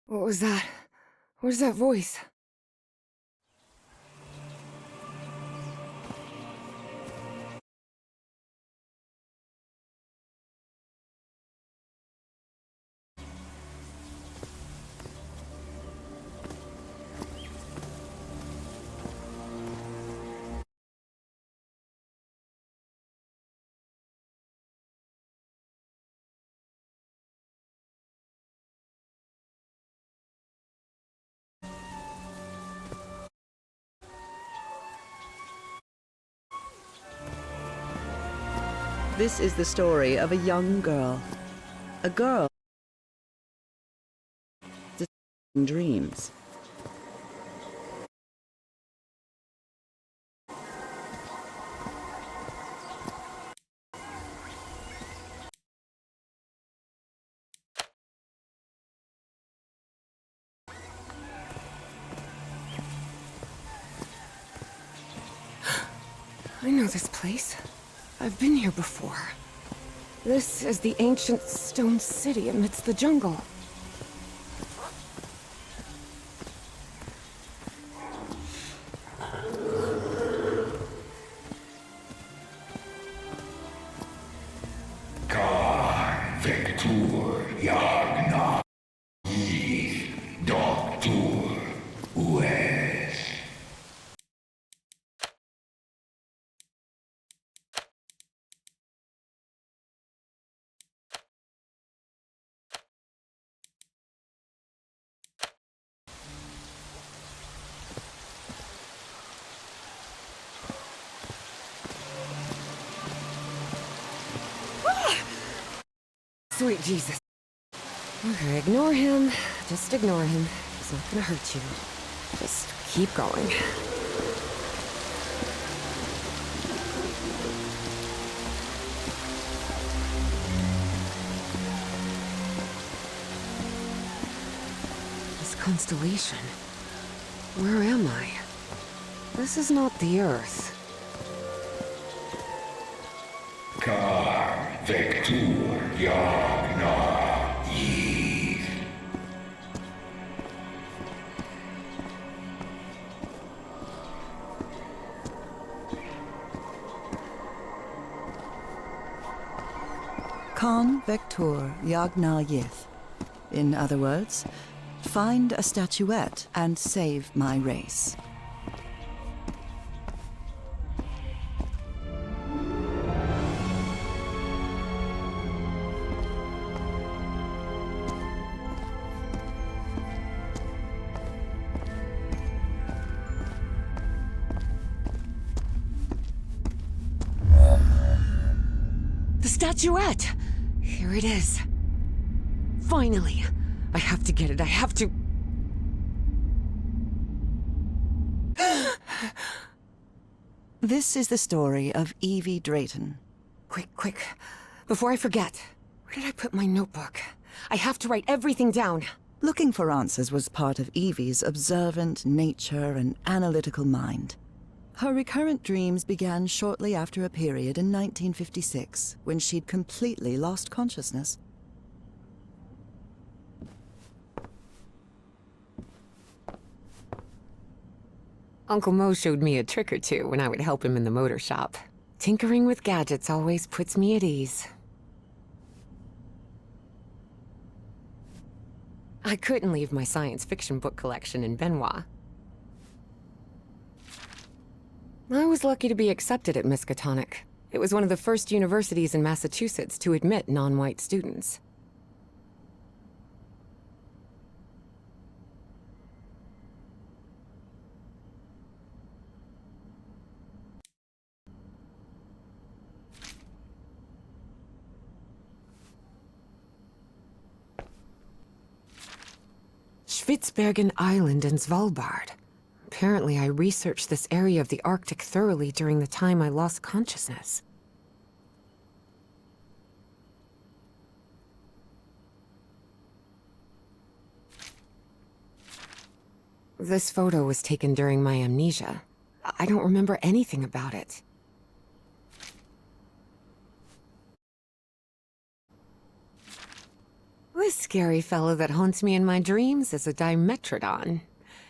What was that? Where's that voice? This is the story of a young girl. A girl dreams. I know this place. I've been here before. This is the ancient stone city amidst the jungle. Sweet Jesus. Okay, ignore him. Just ignore him. He's not gonna hurt you. Just keep going. This constellation. Where am I? This is not the Earth. Kar Vectur Yagna Eve. Con Vector Yagna Yith. In other words, find a statuette and save my race. The statuette! Here it is. Finally! I have to get it, I have to... This is the story of Evie Drayton. Quick. Before I forget. Where did I put my notebook? I have to write everything down. Looking for answers was part of Evie's observant nature and analytical mind. Her recurrent dreams began shortly after a period in 1956, when she'd completely lost consciousness. Uncle Mo showed me a trick or two when I would help him in the motor shop. Tinkering with gadgets always puts me at ease. I couldn't leave my science fiction book collection in Benoit. I was lucky to be accepted at Miskatonic. It was one of the first universities in Massachusetts to admit non-white students. Spitsbergen Island and Svalbard. Apparently, I researched this area of the Arctic thoroughly during the time I lost consciousness. This photo was taken during my amnesia. I don't remember anything about it. This scary fellow that haunts me in my dreams is a Dimetrodon.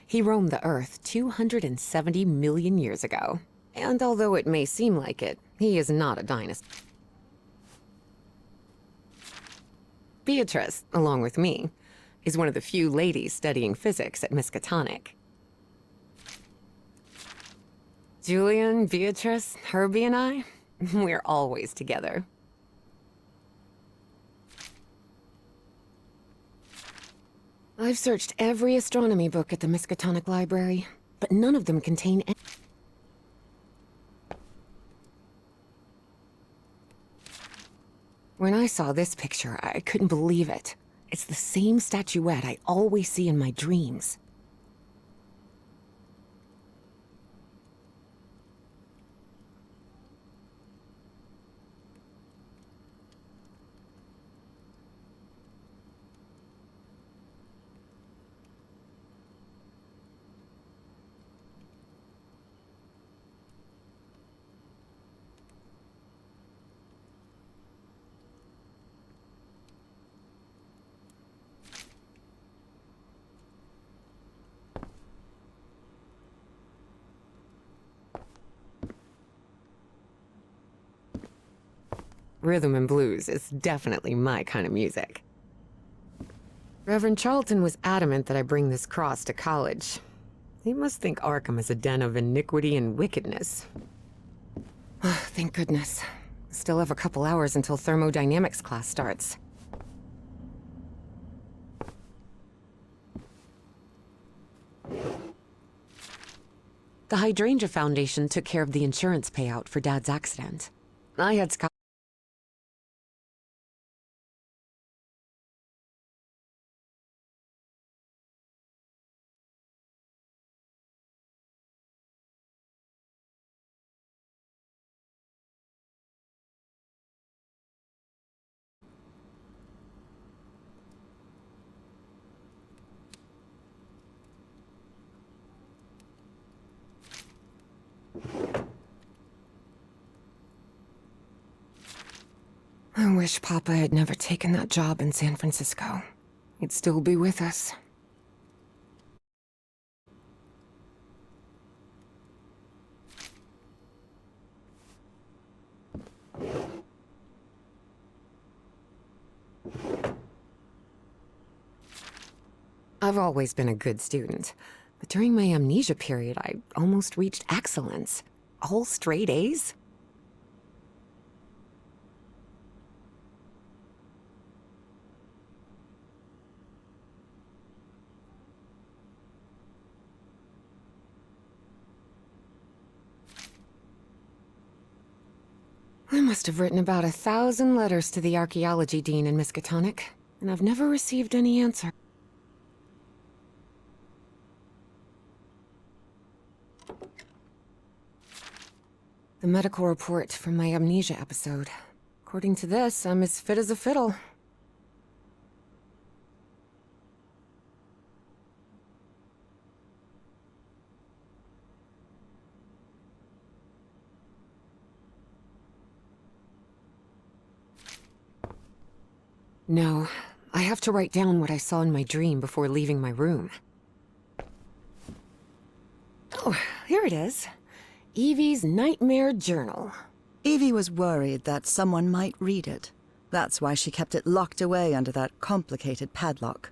He roamed the Earth 270 million years ago. And although it may seem like it, he is not a dinosaur. Beatrice, along with me, is one of the few ladies studying physics at Miskatonic. Julian, Beatrice, Herbie, and I, we're always together. I've searched every astronomy book at the Miskatonic Library, but none of them contain any. When I saw this picture, I couldn't believe it. It's the same statuette I always see in my dreams. Rhythm and blues is definitely my kind of music. Reverend Charlton was adamant that I bring this cross to college. He must think Arkham is a den of iniquity and wickedness. Thank goodness. Still have a couple hours until thermodynamics class starts. The Hydrangea Foundation took care of the insurance payout for Dad's accident. I had I wish Papa had never taken that job in San Francisco. He'd still be with us. I've always been a good student, but during my amnesia period, I almost reached excellence. All straight A's? I must have written about 1,000 letters to the archaeology dean in Miskatonic, and I've never received any answer. The medical report from my amnesia episode. According to this, I'm as fit as a fiddle. No, I have to write down what I saw in my dream before leaving my room. Oh, here it is. Evie's Nightmare Journal. Evie was worried that someone might read it. That's why she kept it locked away under that complicated padlock.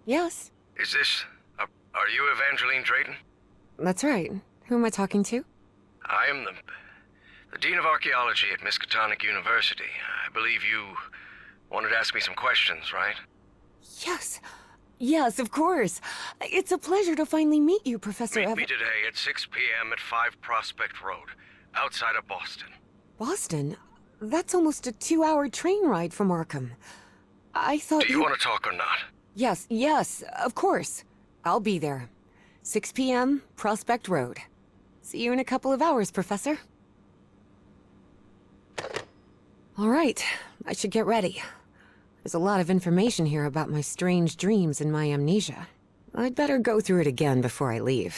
Yes, Is this... are you Evangeline Drayton? that's right. Who am I talking to? I am the Dean of Archaeology at Miskatonic University. I believe you wanted to ask me some questions, right? Yes. Yes, of course. It's a pleasure to finally meet you, Professor Meet me today at 6 p.m. at 5 Prospect Road, outside of Boston. Boston? That's almost a 2-hour train ride from Arkham. I thought Do you want to talk or not? Yes, yes, of course. I'll be there. 6 p.m., Prospect Road. See you in a couple of hours, Professor. All right, I should get ready. There's a lot of information here about my strange dreams and my amnesia. I'd better go through it again before I leave.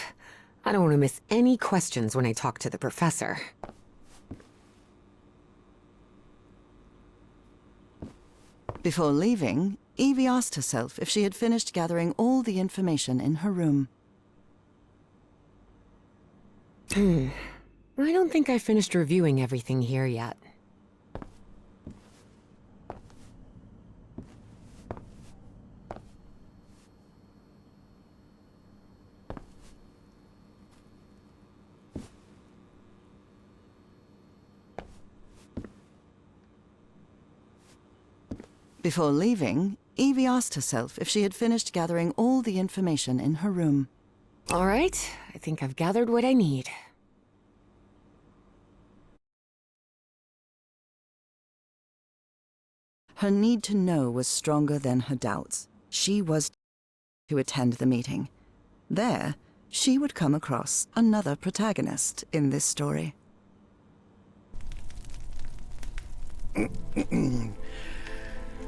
I don't want to miss any questions when I talk to the professor. Before leaving, Evie asked herself if she had finished gathering all the information in her room. I don't think I finished reviewing everything here yet. Before leaving, Evie asked herself if she had finished gathering all the information in her room. All right, I think I've gathered what I need. Her need to know was stronger than her doubts. She was to attend the meeting. There, she would come across another protagonist in this story.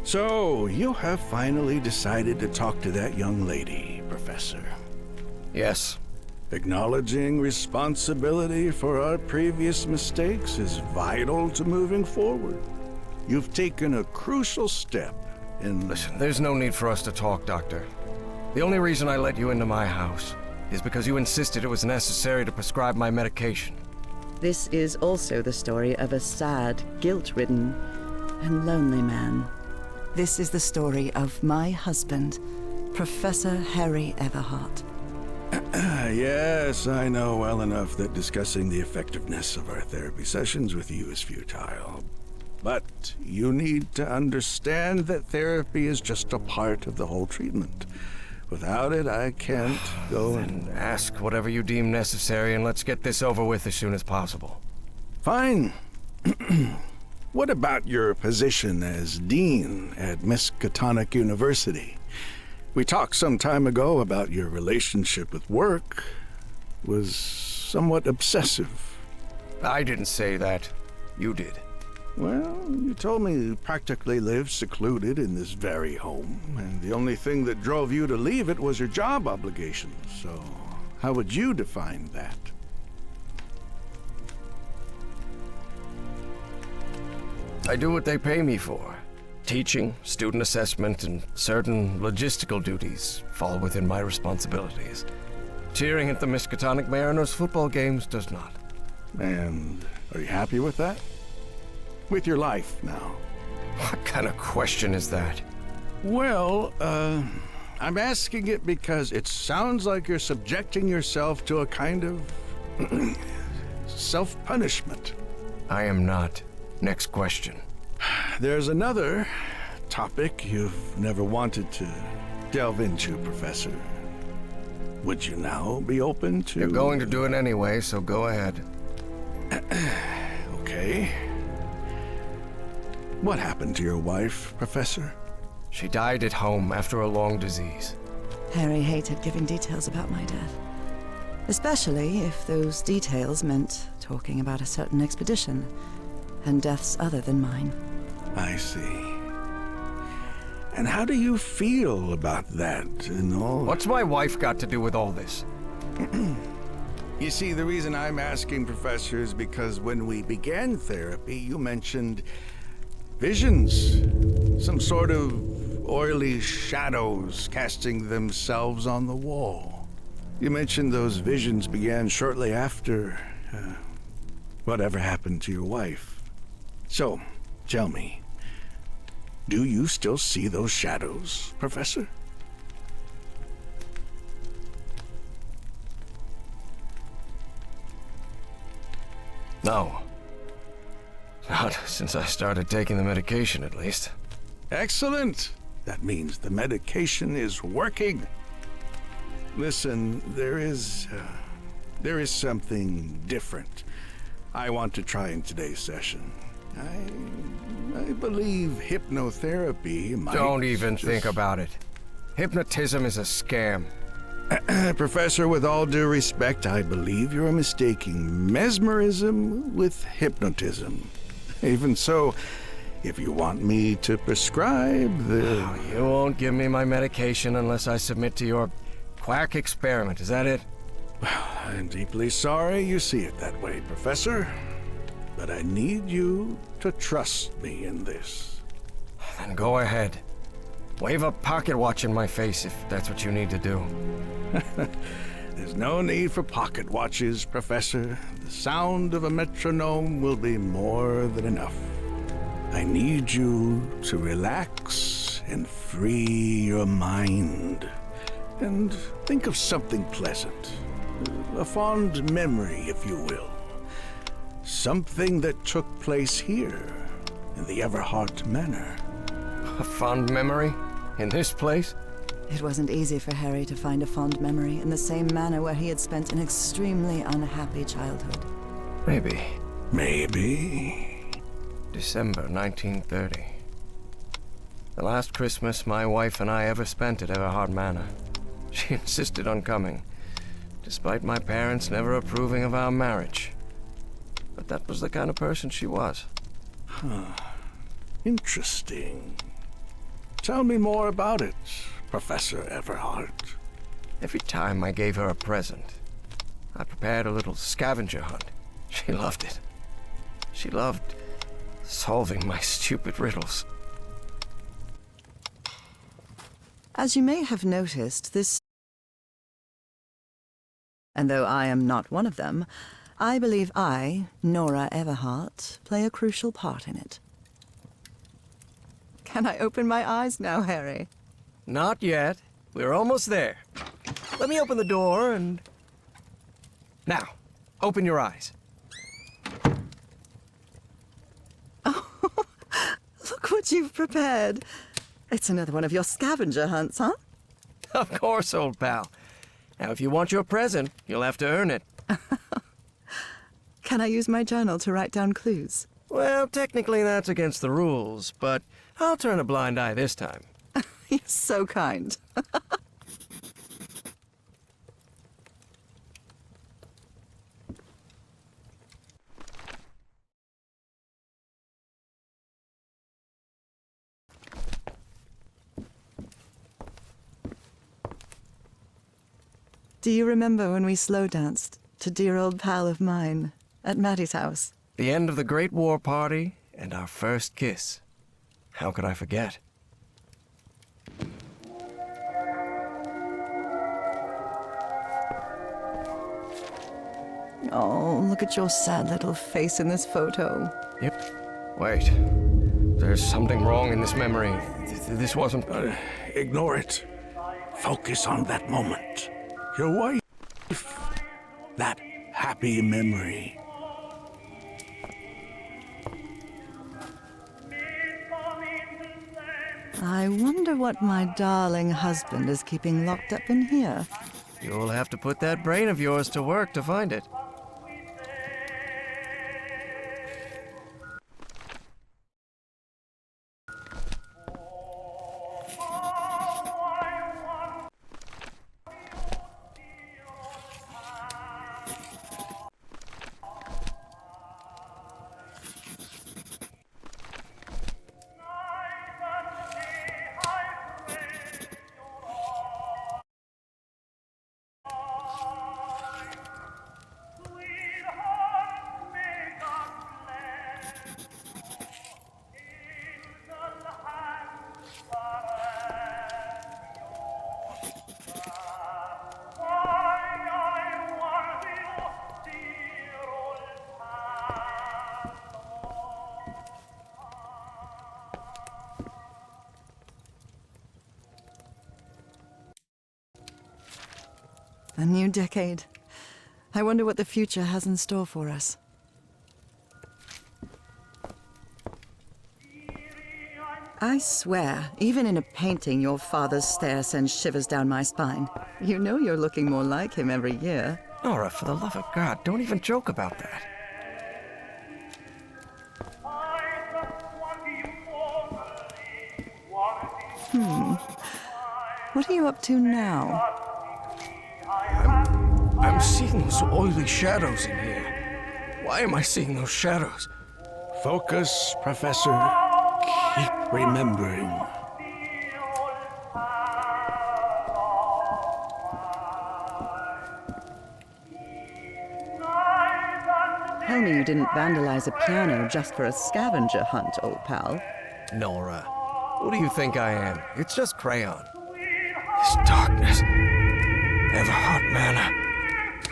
So, you have finally decided to talk to that young lady, Professor. Yes. Acknowledging responsibility for our previous mistakes is vital to moving forward. You've taken a crucial step in... Listen, there's no need for us to talk, Doctor. The only reason I let you into my house is because you insisted it was necessary to prescribe my medication. This is also the story of a sad, guilt-ridden, and lonely man. This is the story of my husband, Professor Harry Everhart. Yes, I know well enough that discussing the effectiveness of our therapy sessions with you is futile. But you need to understand that therapy is just a part of the whole treatment. Without it, I can't go and... Ask whatever you deem necessary and let's get this over with as soon as possible. Fine. What about your position as dean at Miskatonic University? We talked some time ago about your relationship with work. Was somewhat obsessive. I didn't say that. You did. Well, you told me you practically lived secluded in this very home, and the only thing that drove you to leave it was your job obligations. So, how would you define that? I do what they pay me for. Teaching, student assessment, and certain logistical duties fall within my responsibilities. Cheering at the Miskatonic Mariners football games does not. And are you happy with that? With your life now? What kind of question is that? Well, I'm asking it because it sounds like you're subjecting yourself to a kind of self-punishment. I am not. Next question. There's another topic you've never wanted to delve into, Professor. Would you now be open to... You're going to do it anyway, so go ahead. Okay. What happened to your wife, Professor? She died at home after a long disease. Harry hated giving details about my death. Especially if those details meant talking about a certain expedition and deaths other than mine. I see. And how do you feel about that and all? What's my wife got to do with all this? You see, the reason I'm asking, Professor, is because when we began therapy, you mentioned visions. Some sort of oily shadows casting themselves on the wall. You mentioned those visions began shortly after whatever happened to your wife. So, tell me, do you still see those shadows, Professor? No. Not since I started taking the medication, at least. Excellent. That means the medication is working. Listen, there is something different I want to try in today's session. I believe hypnotherapy might... Don't even think about it. Hypnotism is a scam. Professor, with all due respect, I believe you're mistaking mesmerism with hypnotism. Even so, if you want me to prescribe the... Oh, you won't give me my medication unless I submit to your quack experiment, is that it? I'm deeply sorry you see it that way, Professor. But I need you to trust me in this. Then go ahead. Wave a pocket watch in my face if that's what you need to do. There's no need for pocket watches, Professor. The sound of a metronome will be more than enough. I need you to relax and free your mind. And think of something pleasant. A fond memory, if you will. Something that took place here, in the Everhart Manor. A fond memory? In this place? It wasn't easy for Harry to find a fond memory in the same manor where he had spent an extremely unhappy childhood. Maybe. Maybe. December 1930. The last Christmas my wife and I ever spent at Everhart Manor. She insisted on coming, despite my parents never approving of our marriage. But that was the kind of person she was. Interesting. Tell me more about it, Professor Everhart. Every time I gave her a present, I prepared a little scavenger hunt. She loved it. She loved solving my stupid riddles. As you may have noticed, this... And though I am not one of them, I believe I, Nora Everhart, play a crucial part in it. Can I open my eyes now, Harry? Not yet. We're almost there. Let me open the door and... Now, open your eyes. Look what you've prepared. It's another one of your scavenger hunts, huh? Of course, old pal. Now, if you want your present, you'll have to earn it. Can I use my journal to write down clues? Well, technically that's against the rules, but I'll turn a blind eye this time. You're so kind. Do you remember when we slow danced to Dear Old Pal of Mine at Maddie's house? The end of the Great War Party and our first kiss. How could I forget? Oh, look at your sad little face in this photo. Yep. Wait. There's something wrong in this memory. This wasn't... Ignore it. Focus on that moment. Your wife. That happy memory. I wonder what my darling husband is keeping locked up in here. You'll have to put that brain of yours to work to find it. A new decade. I wonder what the future has in store for us. I swear, even in a painting, your father's stare sends shivers down my spine. You know you're looking more like him every year. Nora, for the love of God, don't even joke about that. What are you up to now? I'm seeing those oily shadows in here. Why am I seeing those shadows? Focus, Professor. Keep remembering. Tell me you didn't vandalize a piano just for a scavenger hunt, old pal. Nora, who do you think I am? It's just crayon. This darkness. Everhart Manor.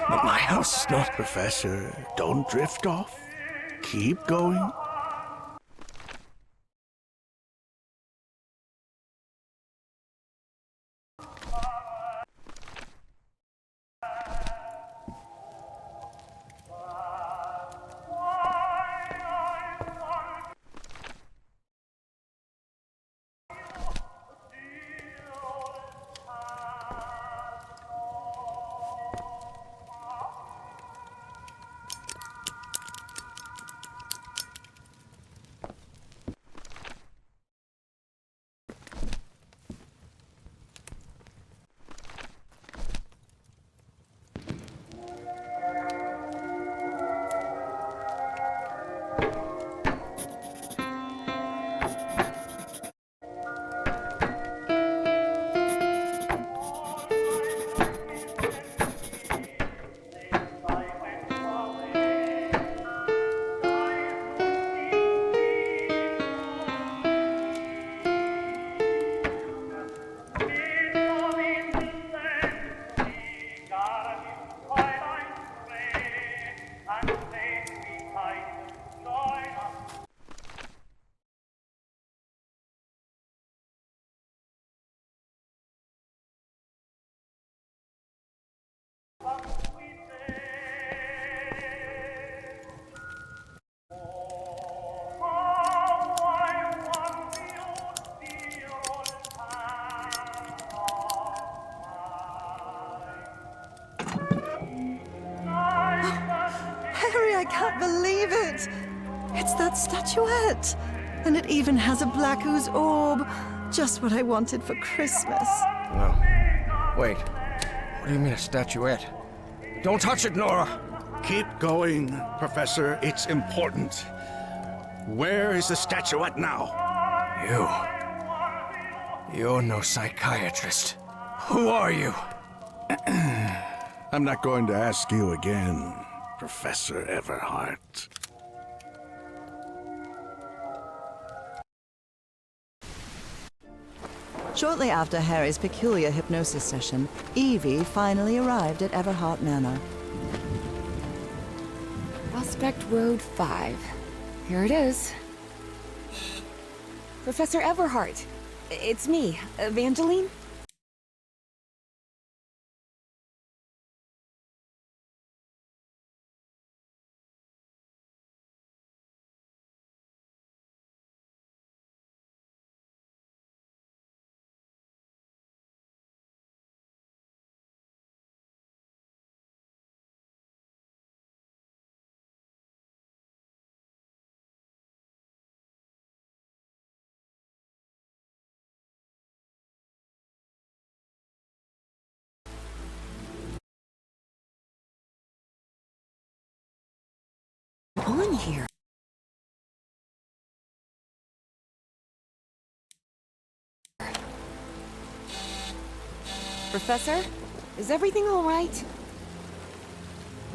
But my house is not... Professor, don't drift off. Keep going. Harry, I can't believe it! It's that statuette! And it even has a black ooze orb. Just what I wanted for Christmas. No. Wait. What do you mean a statuette? Don't touch it, Nora! Keep going, Professor. It's important. Where is the statuette now? You're no psychiatrist. Who are you? I'm not going to ask you again, Professor Everhart. Shortly after Harry's peculiar hypnosis session, Evie finally arrived at Everhart Manor. Prospect Road 5. Here it is. Professor Everhart. It's me, Evangeline. On here. Professor, is everything all right?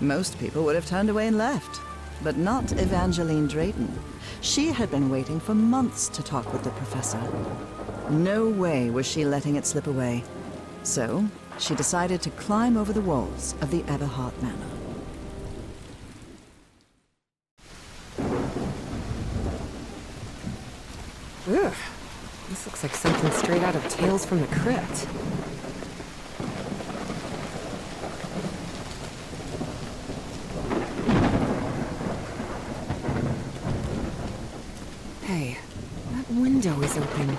Most people would have turned away and left, but not Evangeline Drayton. She had been waiting for months to talk with the professor. No way was she letting it slip away. So, she decided to climb over the walls of the Everhart Manor. Ugh. This looks like something straight out of Tales from the Crypt. Hey, that window is open.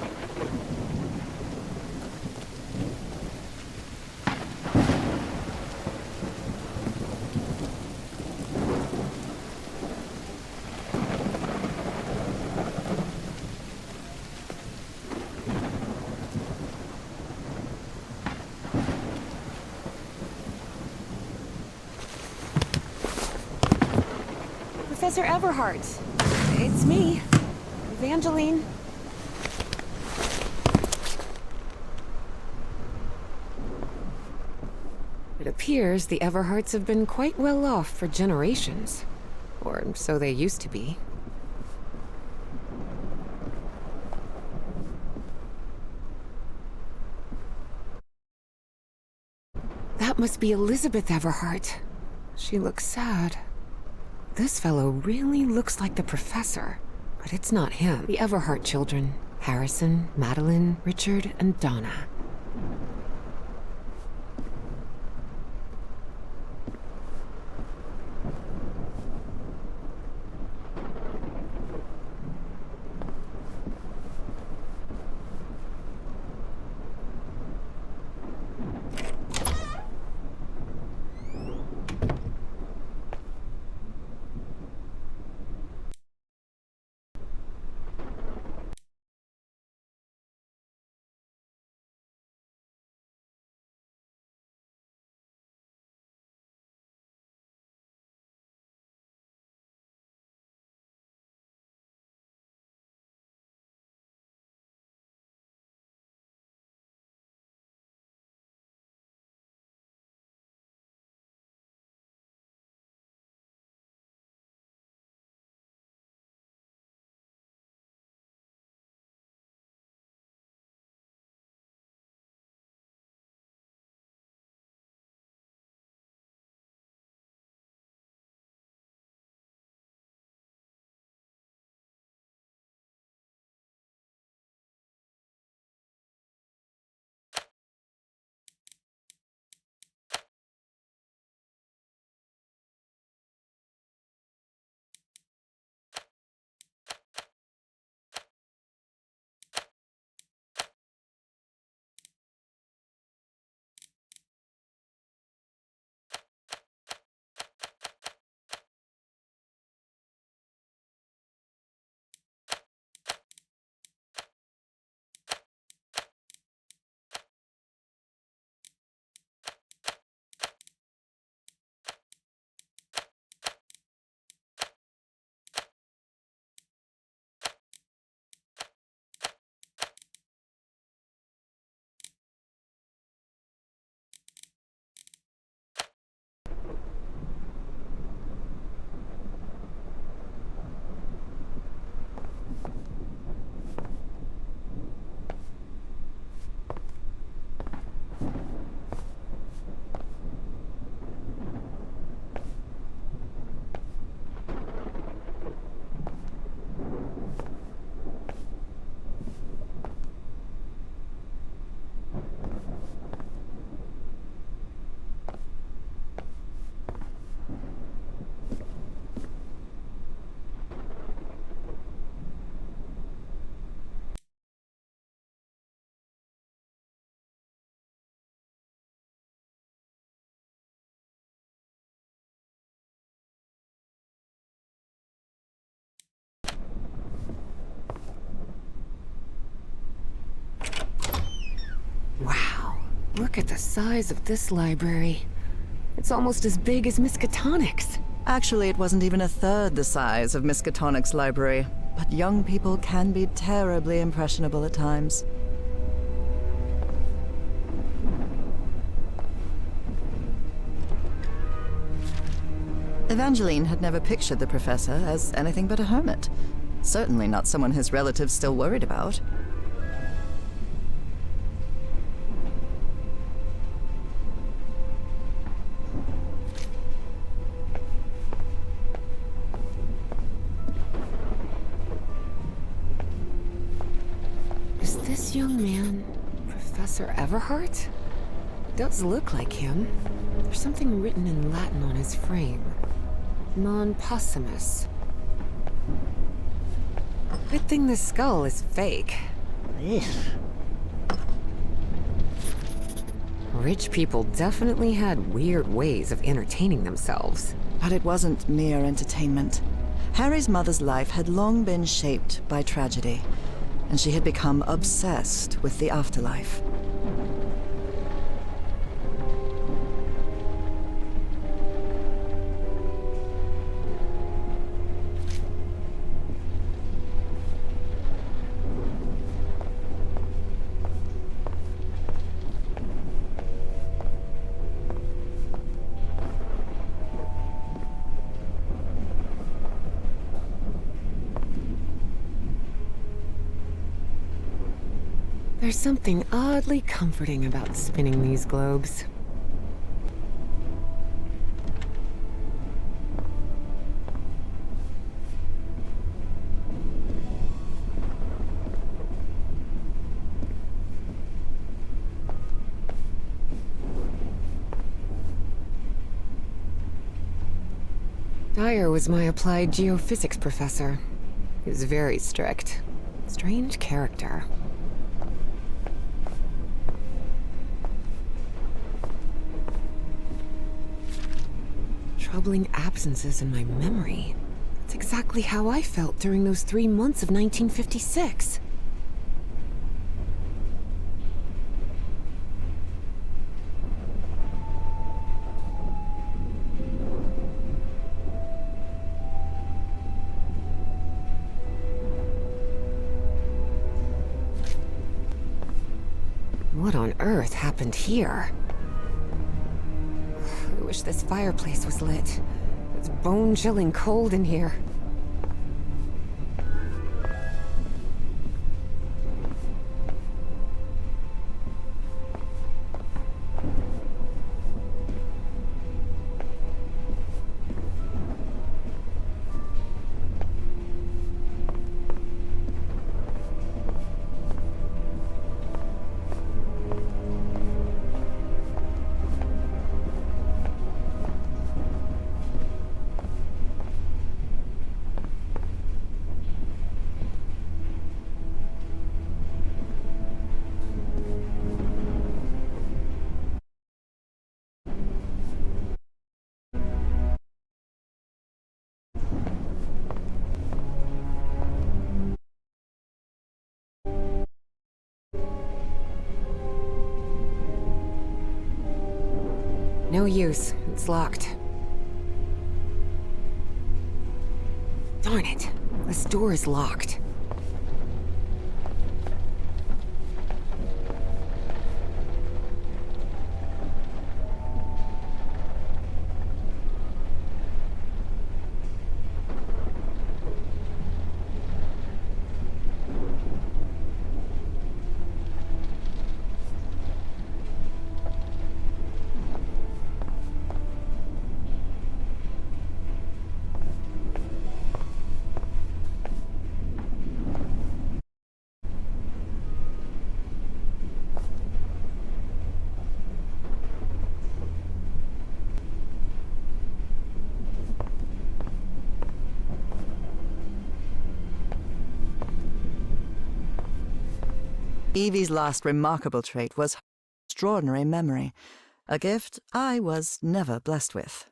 Professor Everhart. It's me, Evangeline. It appears the Everharts have been quite well off for generations. Or so they used to be. That must be Elizabeth Everhart. She looks sad. This fellow really looks like the professor, but it's not him. The Everhart children, Harrison, Madeline, Richard, and Donna. Wow, look at the size of this library. It's almost as big as Miskatonic's. Actually, it wasn't even a third the size of Miskatonic's library, but young people can be terribly impressionable at times. Evangeline had never pictured the professor as anything but a hermit. Certainly not someone his relatives still worried about. Is this young man Professor Everhart? It does look like him. There's something written in Latin on his frame. Non possumus. Good thing the skull is fake. Ugh. Rich people definitely had weird ways of entertaining themselves. But it wasn't mere entertainment. Harry's mother's life had long been shaped by tragedy, and she had become obsessed with the afterlife. There's something oddly comforting about spinning these globes. Dyer was my applied geophysics professor. He was very strict. Strange character. Troubling absences in my memory. That's exactly how I felt during those 3 months of 1956. What on earth happened here? I wish this fireplace was lit. It's bone-chilling cold in here. No use. It's locked. Darn it. This door is locked. Evie's last remarkable trait was her extraordinary memory, a gift I was never blessed with.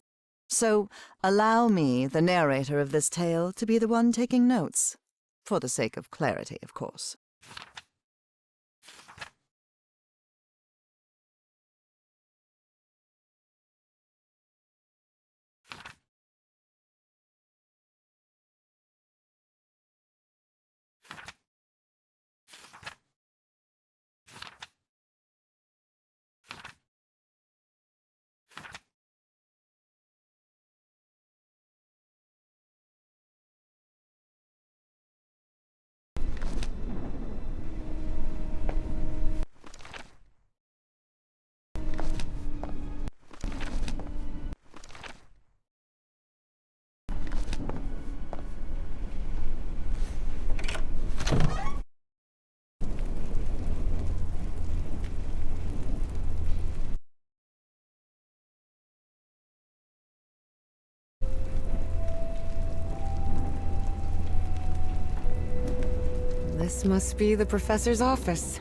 So allow me, the narrator of this tale, to be the one taking notes. For the sake of clarity, of course. This must be the professor's office.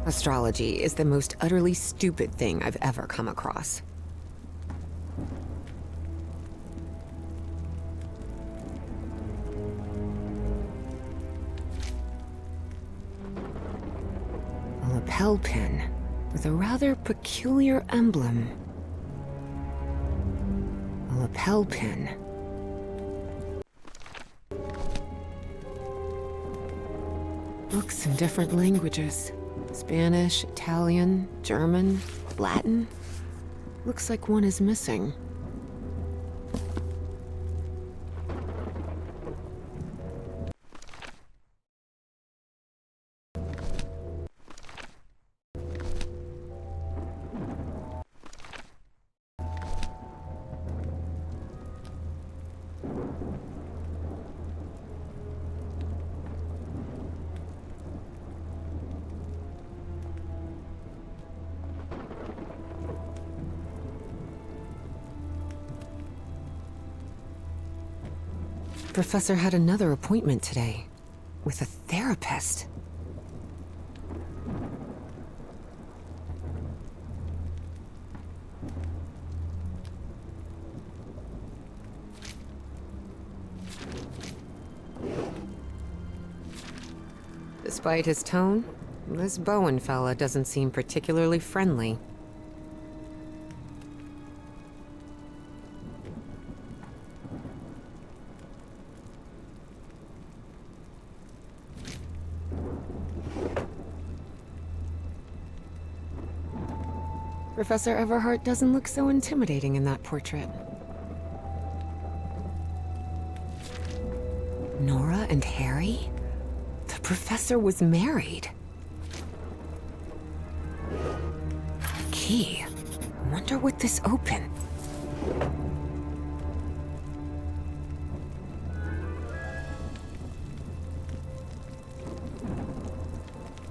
Astrology is the most utterly stupid thing I've ever come across. lapel pin with a rather peculiar emblem. A lapel pin. Books in different languages. Spanish, Italian, German, Latin. Looks like one is missing. Professor had another appointment today with a therapist. Despite his tone, this Bowen fella doesn't seem particularly friendly. Professor Everhart doesn't look so intimidating in that portrait. Nora and Harry? The professor was married. Key. I wonder what this opened.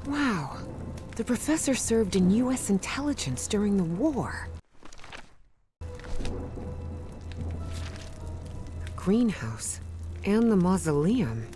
Wow. The professor served in U.S. intelligence during the war. The greenhouse and the mausoleum.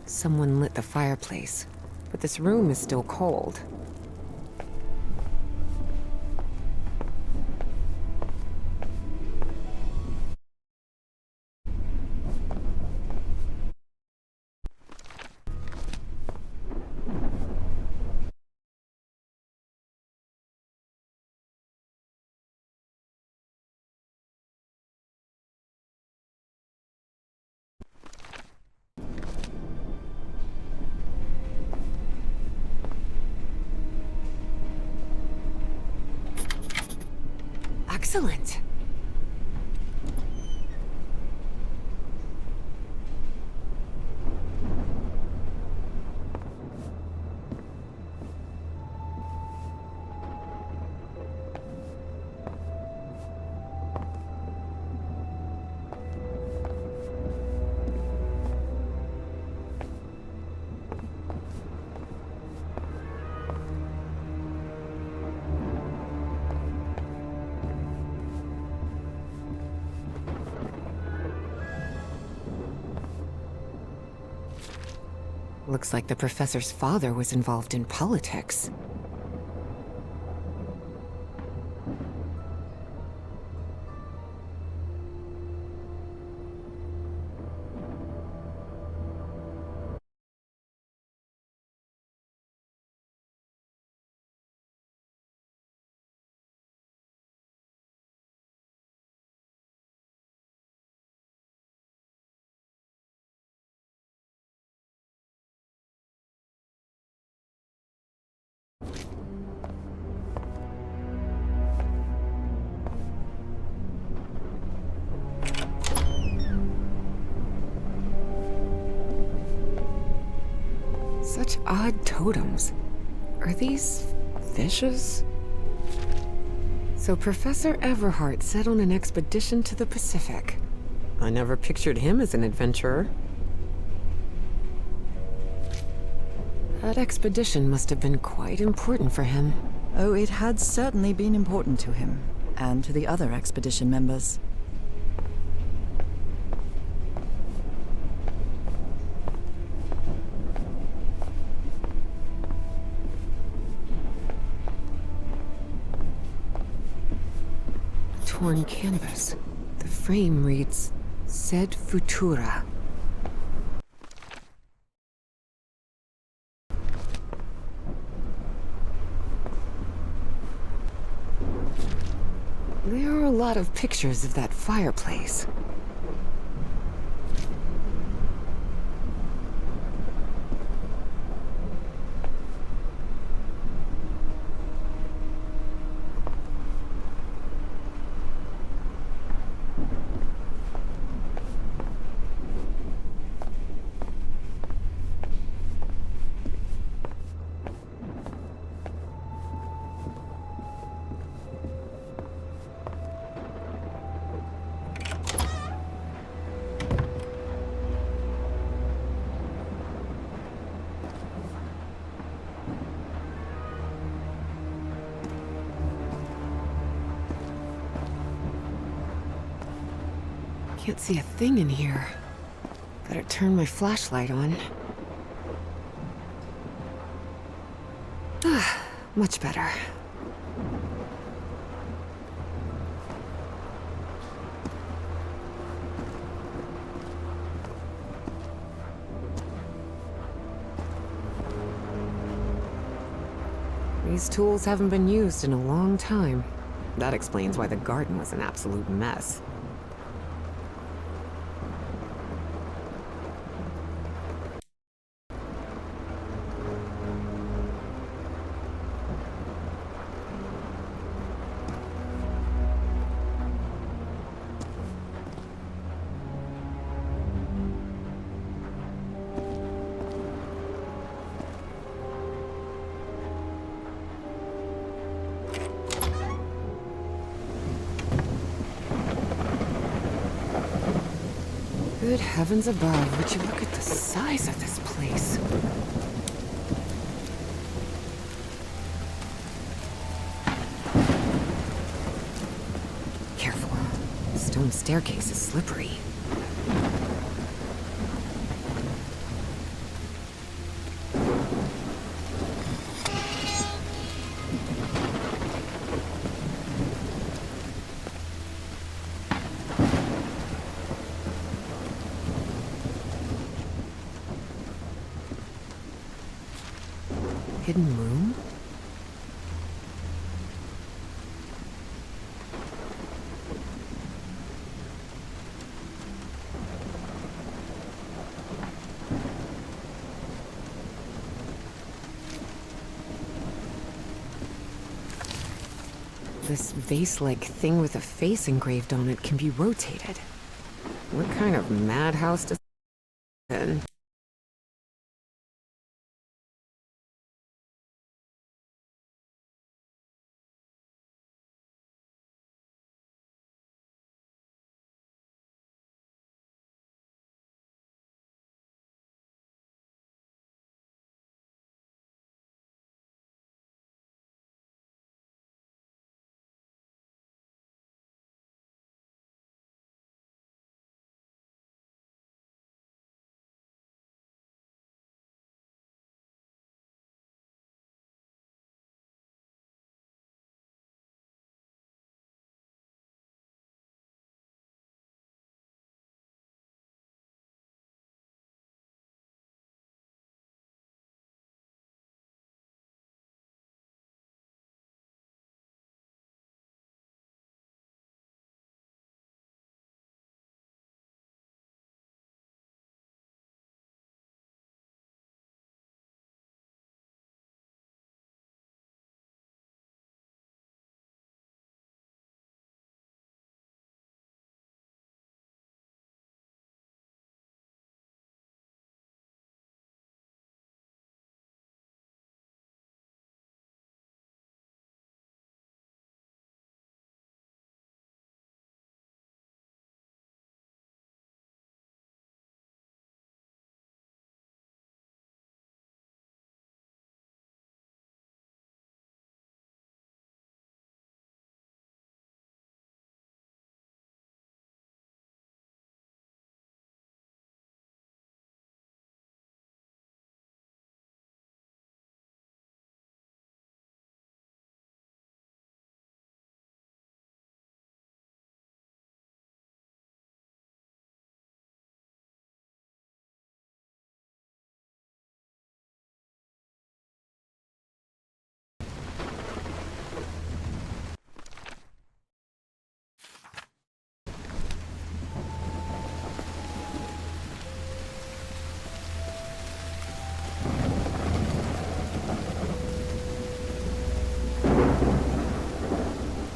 Someone lit the fireplace, but this room is still cold. Excellent. Looks like the professor's father was involved in politics. Such odd totems. Are these fishes? So Professor Everhart set on an expedition to the Pacific. I never pictured him as an adventurer. That expedition must have been quite important for him. Oh, it had certainly been important to him, and to the other expedition members. Torn canvas. The frame reads, Sed Futura. There are a lot of pictures of that fireplace. Can't see a thing in here. Better turn my flashlight on. Ah, much better. These tools haven't been used in a long time. That explains why the garden was an absolute mess. Good heavens above, would you look at the size of this place? Careful. The stone staircase is slippery. Hidden room? This vase-like thing with a face engraved on it can be rotated. What kind of madhouse does it in?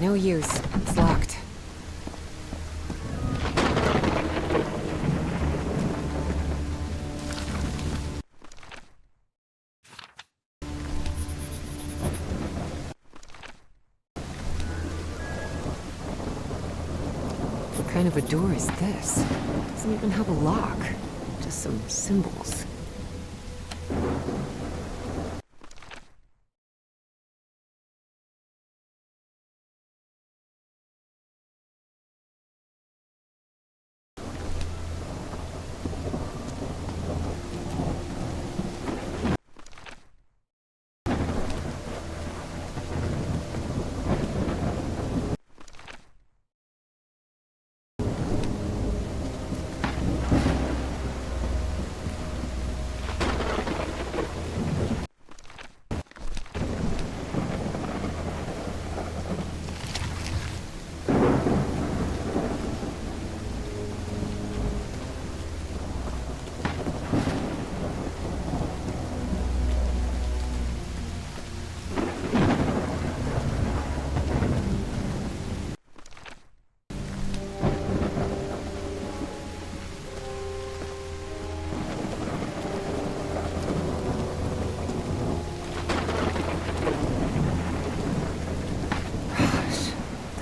No use. It's locked. What kind of a door is this? Doesn't even have a lock. Just some symbols.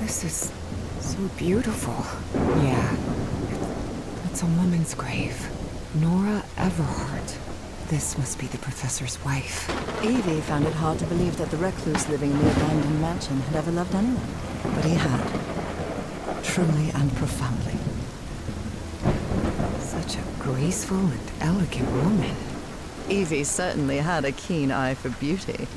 This is so beautiful. Yeah, it's a woman's grave. Nora Everhart. This must be the professor's wife. Evie found it hard to believe that the recluse living in the abandoned mansion had ever loved anyone. But he had. Truly and profoundly. Such a graceful and elegant woman. Evie certainly had a keen eye for beauty.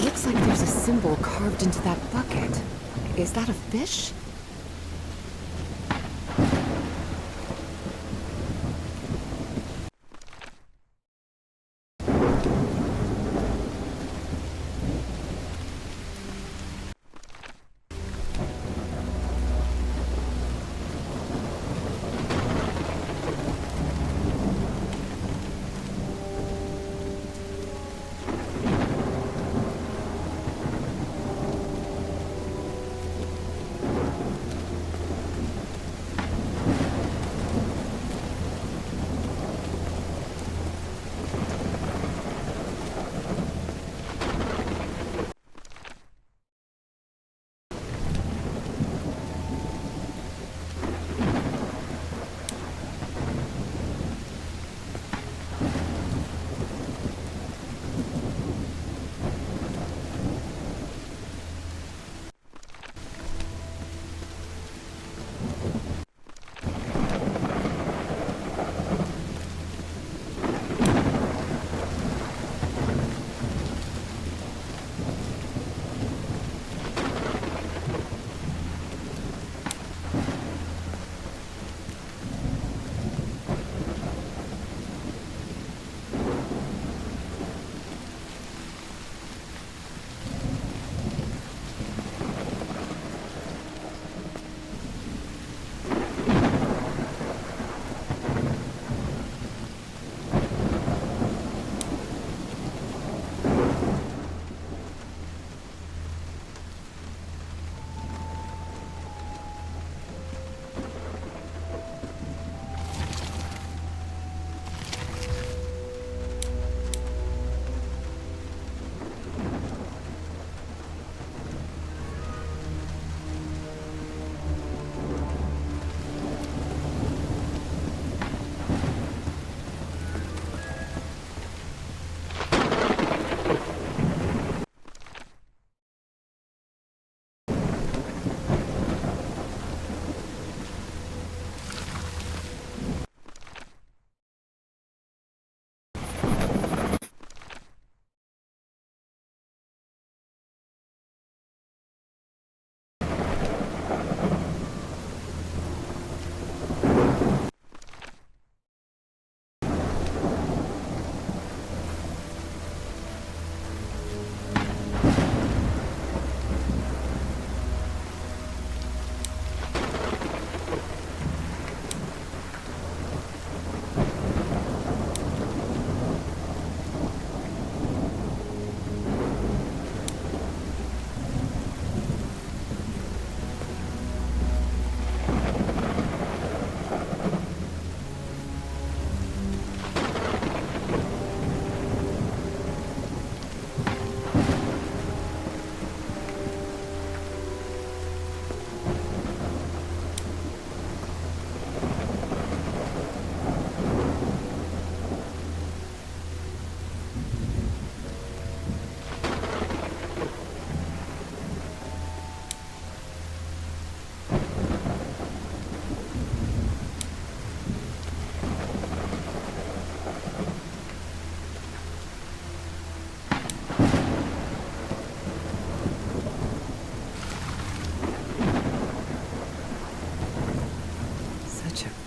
Looks like there's a symbol carved into that bucket. Is that a fish?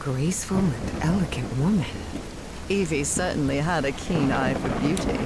graceful and elegant woman. Evie certainly had a keen eye for beauty.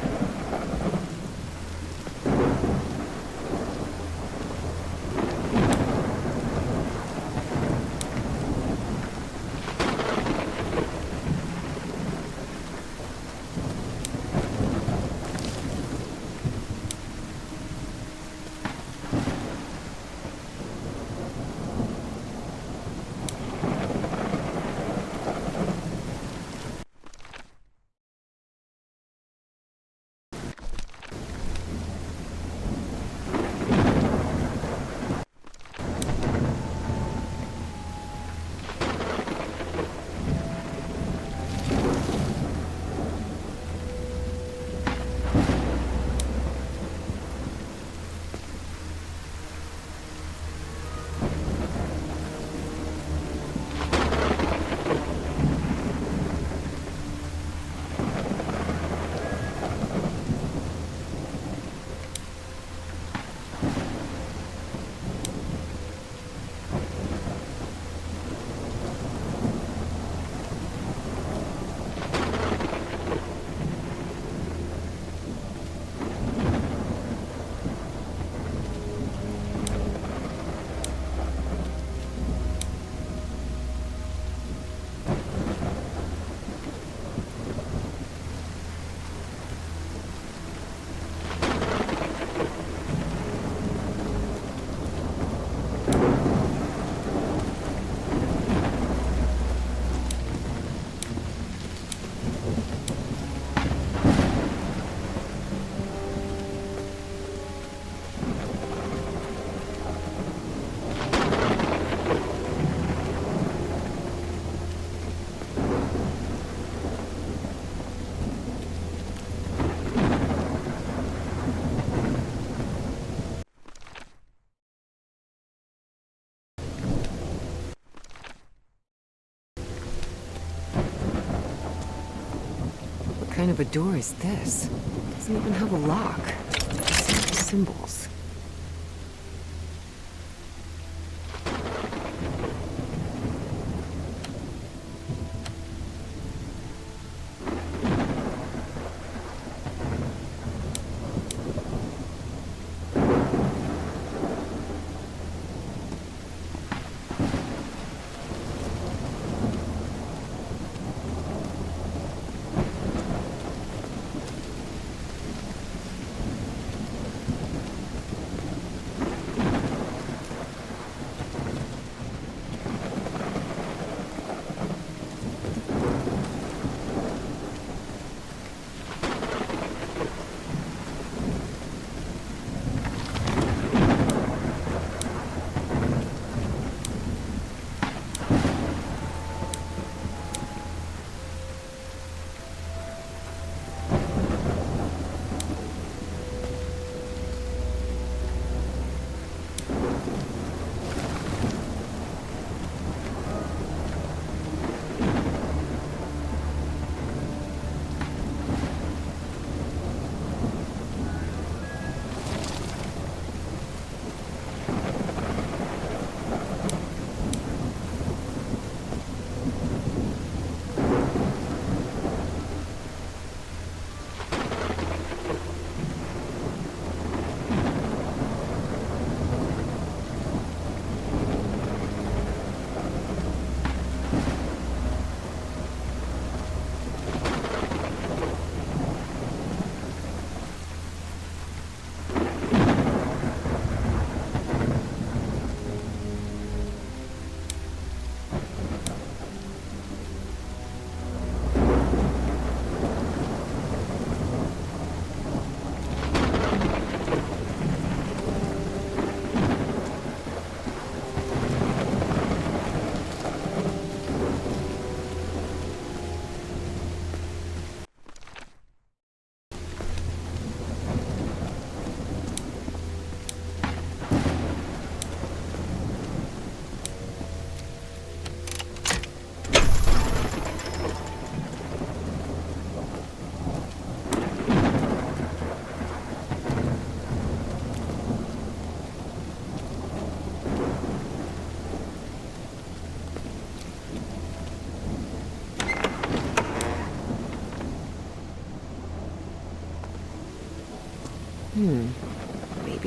What kind of a door is this? Doesn't even have a lock. Just symbols.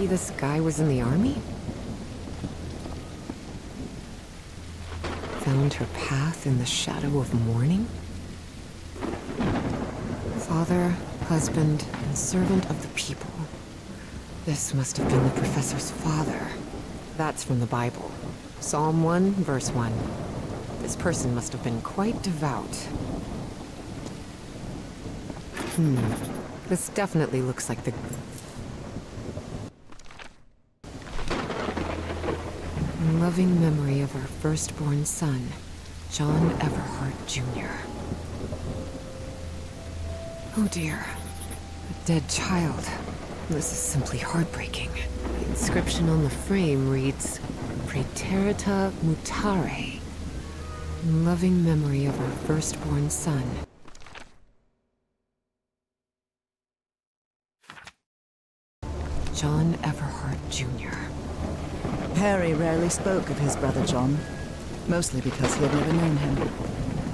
Maybe this guy was in the army? Found her path in the shadow of mourning? Father, husband, and servant of the people. This must have been the professor's father. That's from the Bible. Psalm 1, verse 1. This person must have been quite devout. This definitely looks like the... In loving memory of our firstborn son, John Everhart Jr. Oh dear. A dead child. This is simply heartbreaking. The inscription on the frame reads, Praeterita Mutare. In loving memory of our firstborn son. John Everhart Jr. Harry rarely spoke of his brother John, mostly because he had never known him.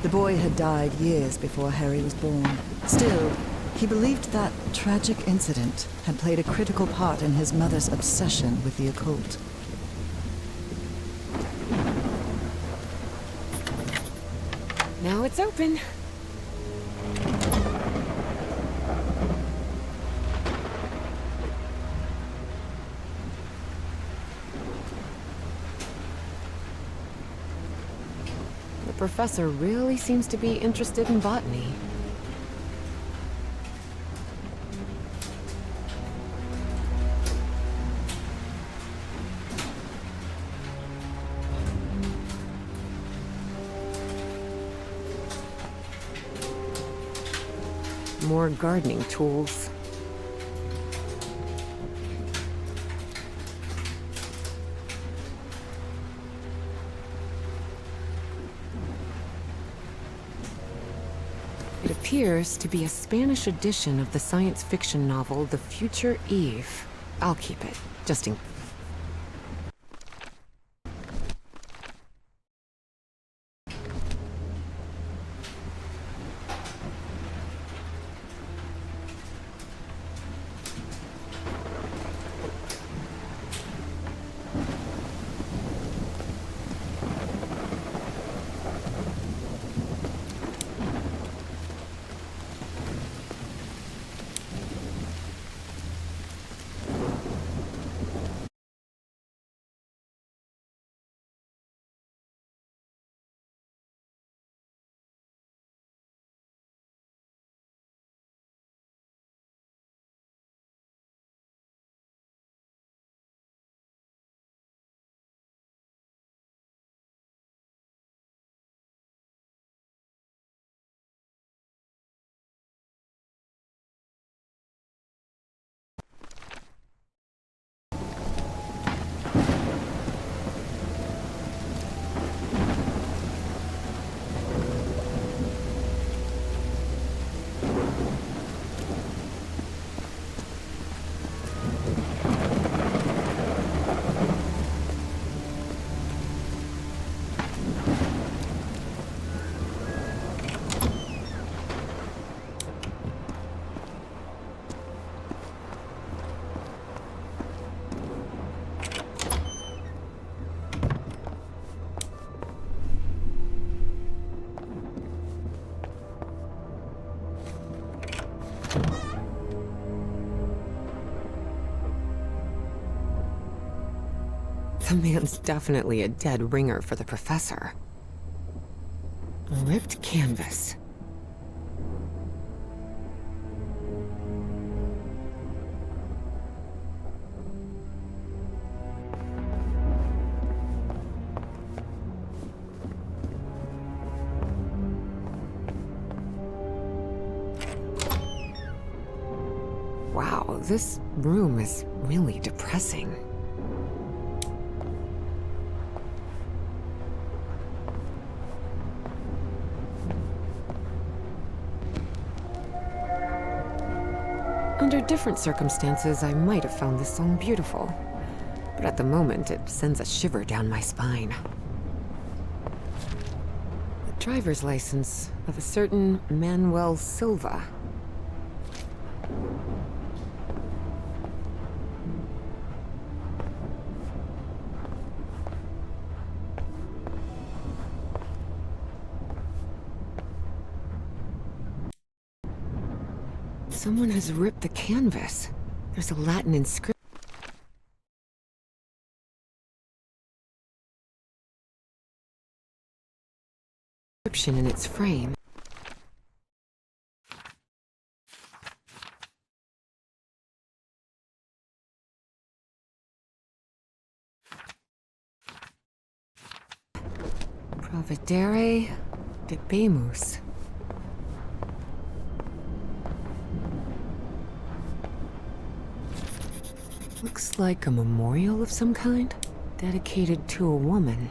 The boy had died years before Harry was born. Still, he believed that tragic incident had played a critical part in his mother's obsession with the occult. Now it's open. The professor really seems to be interested in botany. More gardening tools. It appears to be a Spanish edition of the science fiction novel The Future Eve. I'll keep it, just in... The man's definitely a dead ringer for the professor. A ripped canvas. Wow, this room is really depressing. Under different circumstances, I might have found this song beautiful. But at the moment, it sends a shiver down my spine. The driver's license of a certain Manuel Silva. Someone has ripped the canvas. There's a Latin inscription in its frame. Providere debemus. Looks like a memorial of some kind, dedicated to a woman.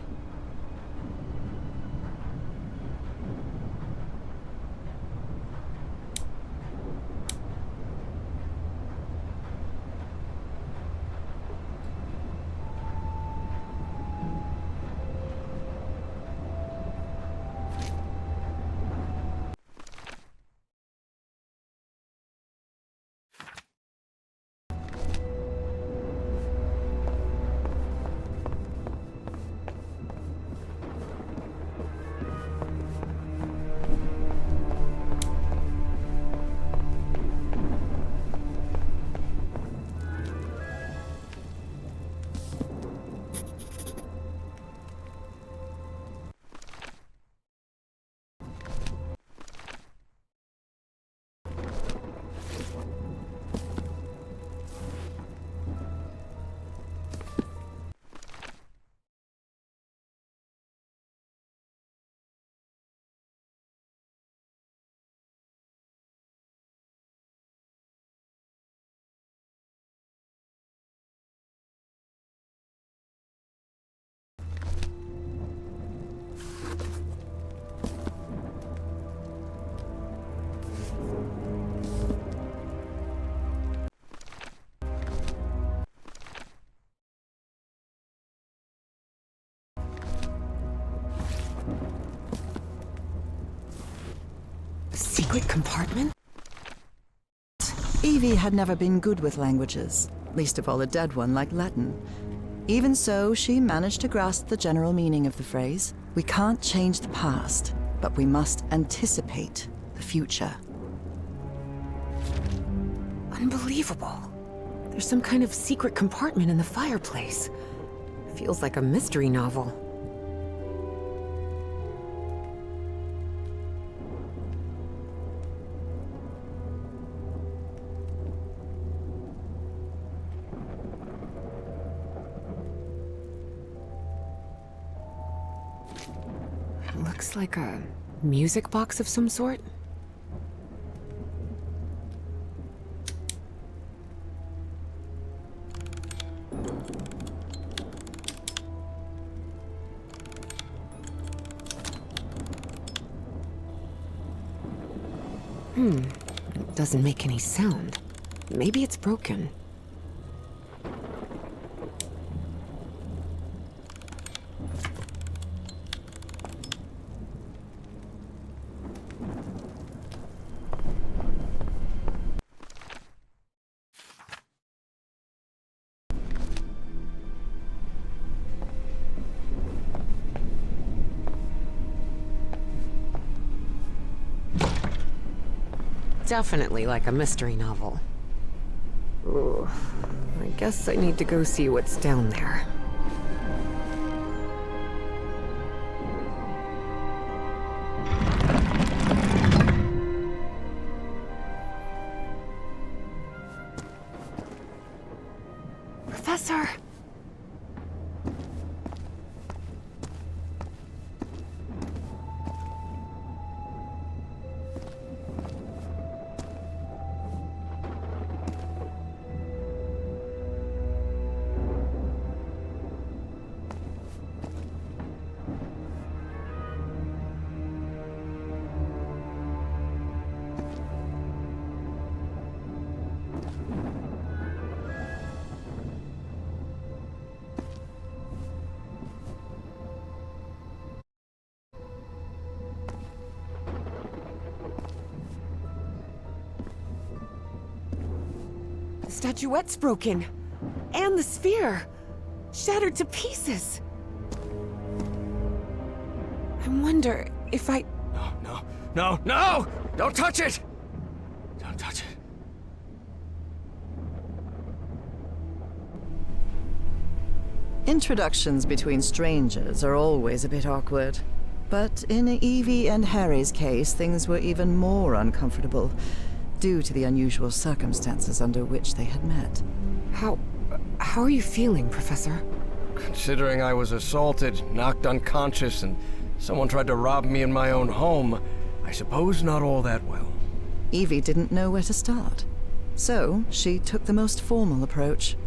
A secret compartment? Evie had never been good with languages, least of all a dead one like Latin. Even so, she managed to grasp the general meaning of the phrase. We can't change the past, but we must anticipate the future. Unbelievable. There's some kind of secret compartment in the fireplace. Feels like a mystery novel. It looks like a music box of some sort. It doesn't make any sound. Maybe it's broken. Definitely like a mystery novel. Ooh, I guess I need to go see what's down there. Professor! The statuette's broken. And the sphere. Shattered to pieces. I wonder if I... No! Don't touch it! Don't touch it. Introductions between strangers are always a bit awkward. But in Evie and Harry's case, things were even more uncomfortable, due to the unusual circumstances under which they had met. How are you feeling, Professor? Considering I was assaulted, knocked unconscious, and someone tried to rob me in my own home, I suppose not all that well. Evie didn't know where to start. So, she took the most formal approach.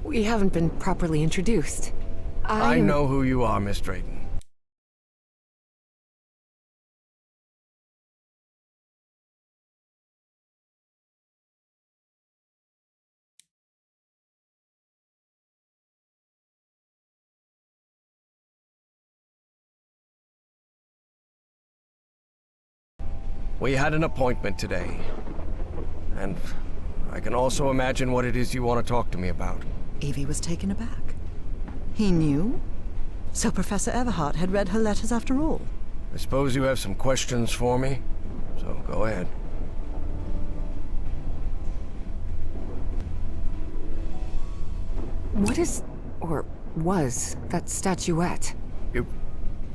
We haven't been properly introduced. I know who you are, Miss Drayton. We had an appointment today, and I can also imagine what it is you want to talk to me about. Evie was taken aback. He knew? So Professor Everhart had read her letters after all? I suppose you have some questions for me, so go ahead. What is, or was, that statuette? You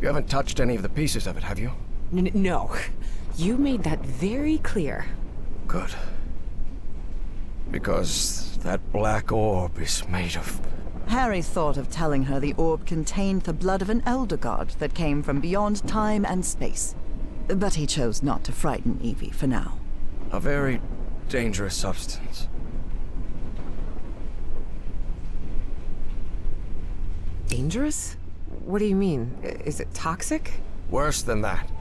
haven't touched any of the pieces of it, have you? No. You made that very clear. Good. Because that black orb is made of... Harry thought of telling her the orb contained the blood of an elder god that came from beyond time and space. But he chose not to frighten Evie for now. a very dangerous substance. Dangerous? What do you mean? Is it toxic? Worse than that.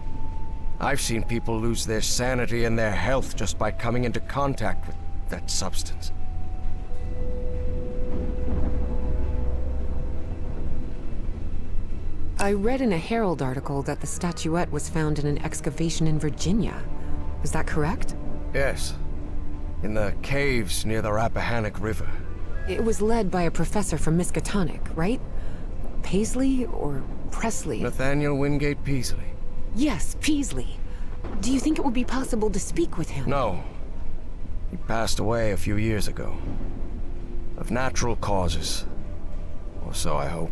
I've seen people lose their sanity and their health just by coming into contact with that substance. I read in a Herald article that the statuette was found in an excavation in Virginia. Is that correct? Yes. In the caves near the Rappahannock River. It was led by a professor from Miskatonic, right? Paisley or Presley? Nathaniel Wingate Peasley. Yes, Peasley. Do you think it would be possible to speak with him? No. He passed away a few years ago. Of natural causes. Or so I hope.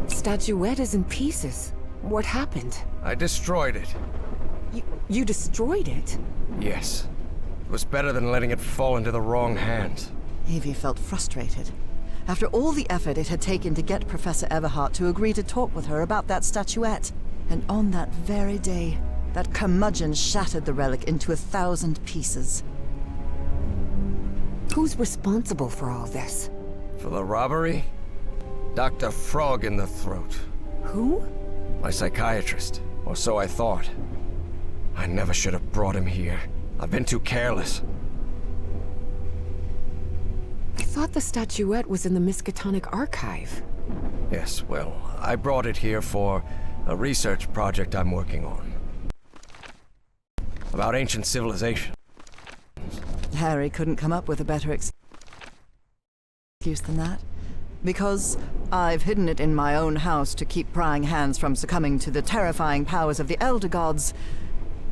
Statuette is in pieces. What happened? I destroyed it. You destroyed it? Yes. It was better than letting it fall into the wrong hands. Evie felt frustrated. After all the effort it had taken to get Professor Everhart to agree to talk with her about that statuette. And on that very day, that curmudgeon shattered the relic into 1,000 pieces. Who's responsible for all this? For the robbery? Dr. Frog in the throat. Who? My psychiatrist. Or so I thought. I never should have brought him here. I've been too careless. I thought the statuette was in the Miskatonic archive. Yes, well, I brought it here for a research project I'm working on. About ancient civilization. Harry couldn't come up with a better excuse than that. Because I've hidden it in my own house to keep prying hands from succumbing to the terrifying powers of the Elder Gods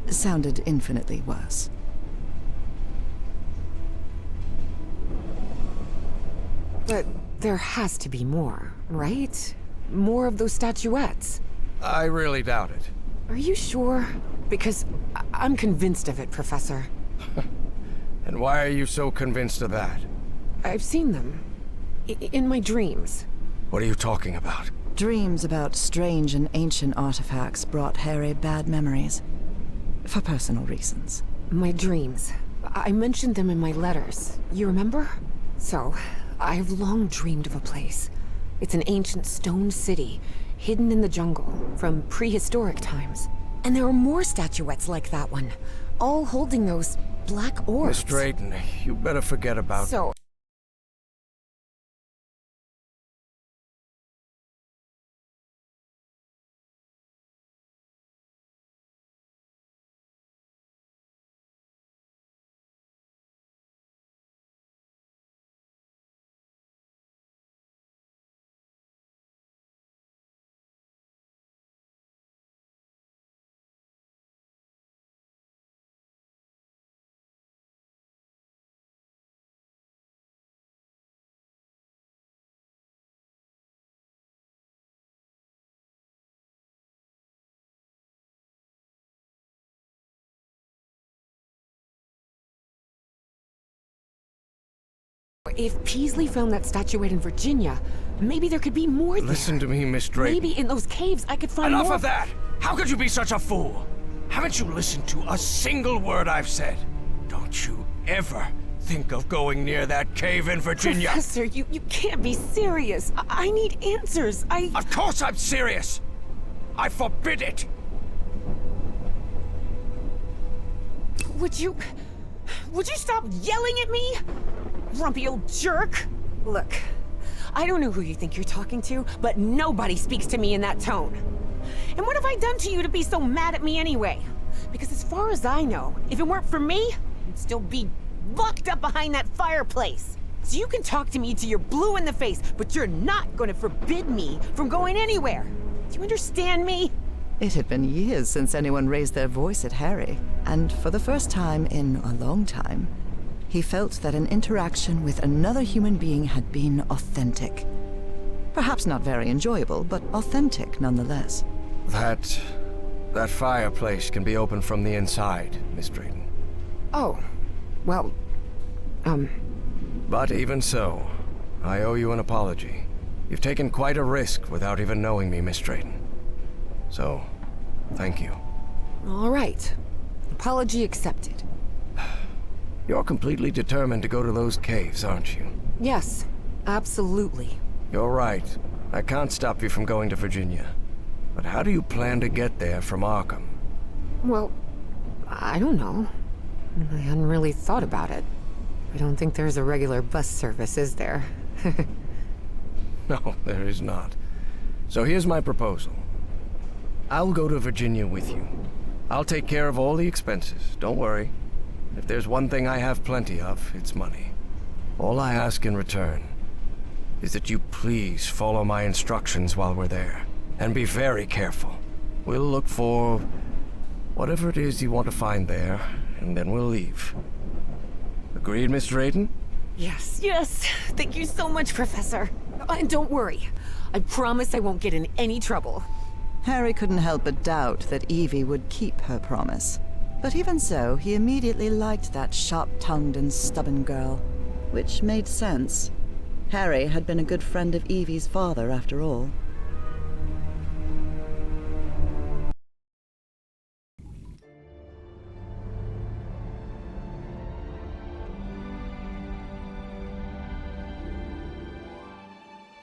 sounded infinitely worse. But there has to be more, right? More of those statuettes. I really doubt it. Are you sure? Because I'm convinced of it, Professor. And why are you so convinced of that? I've seen them. In my dreams. What are you talking about? Dreams about strange and ancient artifacts brought Harry bad memories. For personal reasons. My dreams. I mentioned them in my letters. You remember? So, I've long dreamed of a place. It's an ancient stone city, hidden in the jungle, from prehistoric times. And there are more statuettes like that one, all holding those black orbs. Miss Drayton, you better forget about... So, If Peasley found that statuette in Virginia, maybe there could be more there. Listen to me, Miss Drayton. Maybe in those caves I could find more. Enough of that! How could you be such a fool? Haven't you listened to a single word I've said? Don't you ever think of going near that cave in Virginia. Professor, you can't be serious. I need answers. Of course I'm serious! I forbid it! Would you stop yelling at me? Grumpy old jerk. Look, I don't know who you think you're talking to, but nobody speaks to me in that tone. And what have I done to you to be so mad at me anyway? Because as far as I know, if it weren't for me, you'd still be locked up behind that fireplace. So you can talk to me till you're blue in the face, but you're not going to forbid me from going anywhere. Do you understand me? It had been years since anyone raised their voice at Harry, and for the first time in a long time, he felt that an interaction with another human being had been authentic. Perhaps not very enjoyable, but authentic nonetheless. That fireplace can be opened from the inside, Miss Drayton. Oh, well, But even so, I owe you an apology. You've taken quite a risk without even knowing me, Miss Drayton. So, thank you. all right. Apology accepted. You're completely determined to go to those caves, aren't you? Yes, absolutely. You're right. I can't stop you from going to Virginia. But how do you plan to get there from Arkham? Well, I don't know. I hadn't really thought about it. I don't think there's a regular bus service, is there? No, there is not. So here's my proposal. I'll go to Virginia with you. I'll take care of all the expenses, don't worry. If there's one thing I have plenty of, it's money. All I ask in return is that you please follow my instructions while we're there. And be very careful. We'll look for whatever it is you want to find there, and then we'll leave. Agreed, Miss Drayton? Yes, yes. Thank you so much, Professor. And don't worry. I promise I won't get in any trouble. Harry couldn't help but doubt that Evie would keep her promise. But even so, he immediately liked that sharp-tongued and stubborn girl. Which made sense. Harry had been a good friend of Evie's father, after all.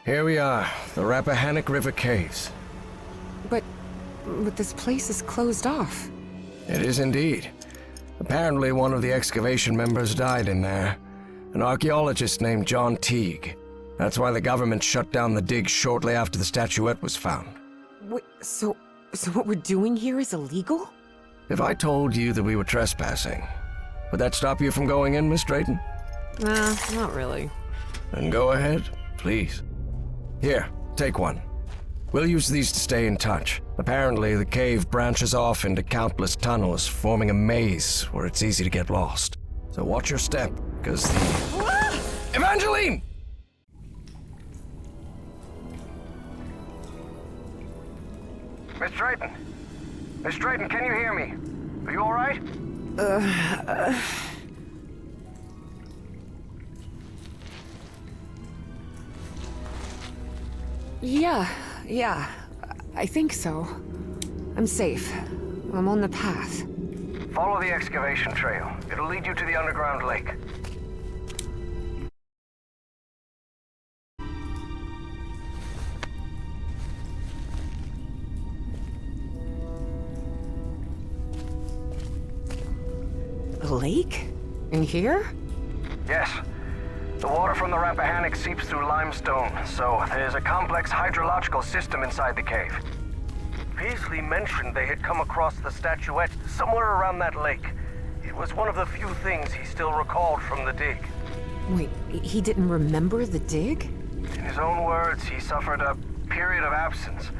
Here we are, the Rappahannock River Caves. But this place is closed off. It is indeed. Apparently one of the excavation members died in there. An archaeologist named John Teague. That's why the government shut down the dig shortly after the statuette was found. Wait, so what we're doing here is illegal? If I told you that we were trespassing, would that stop you from going in, Miss Drayton? Nah, not really. Then go ahead, please. Here, take one. We'll use these to stay in touch. Apparently, the cave branches off into countless tunnels, forming a maze where it's easy to get lost. So watch your step, because the... Evangeline! Miss Drayton! Miss Drayton, can you hear me? Are you all right? Yeah, I think so. I'm safe. I'm on the path. Follow the excavation trail. It'll lead you to the underground lake. A lake? In here? Yes. The water from the Rappahannock seeps through limestone, so there's a complex hydrological system inside the cave. Peasley mentioned they had come across the statuette somewhere around that lake. It was one of the few things he still recalled from the dig. Wait, he didn't remember the dig? In his own words, he suffered a period of absence,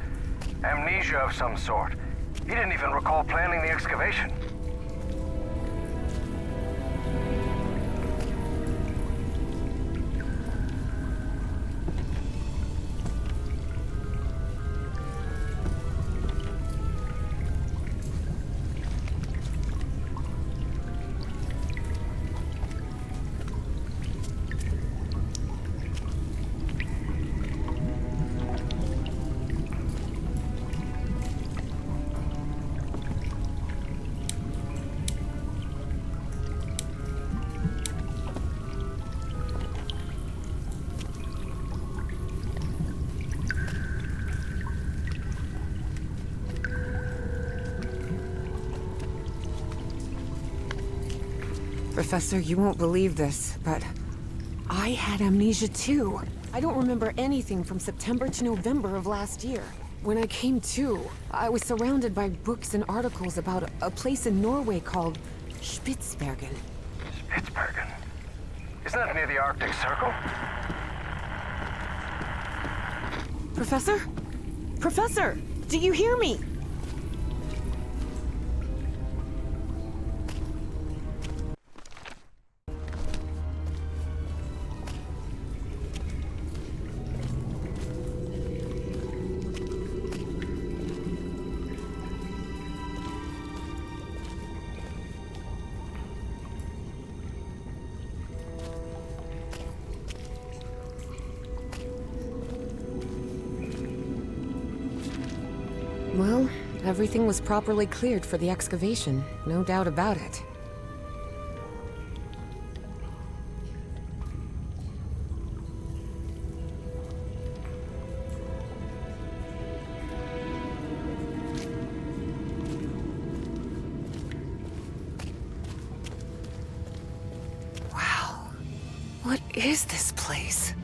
amnesia of some sort. He didn't even recall planning the excavation. Professor, you won't believe this, but I had amnesia too. I don't remember anything from September to November of last year. When I came to, I was surrounded by books and articles about a place in Norway called Spitsbergen. Spitsbergen? Isn't that near the Arctic Circle? Professor? Professor! Do you hear me? Well, everything was properly cleared for the excavation, no doubt about it. Wow. What is this place?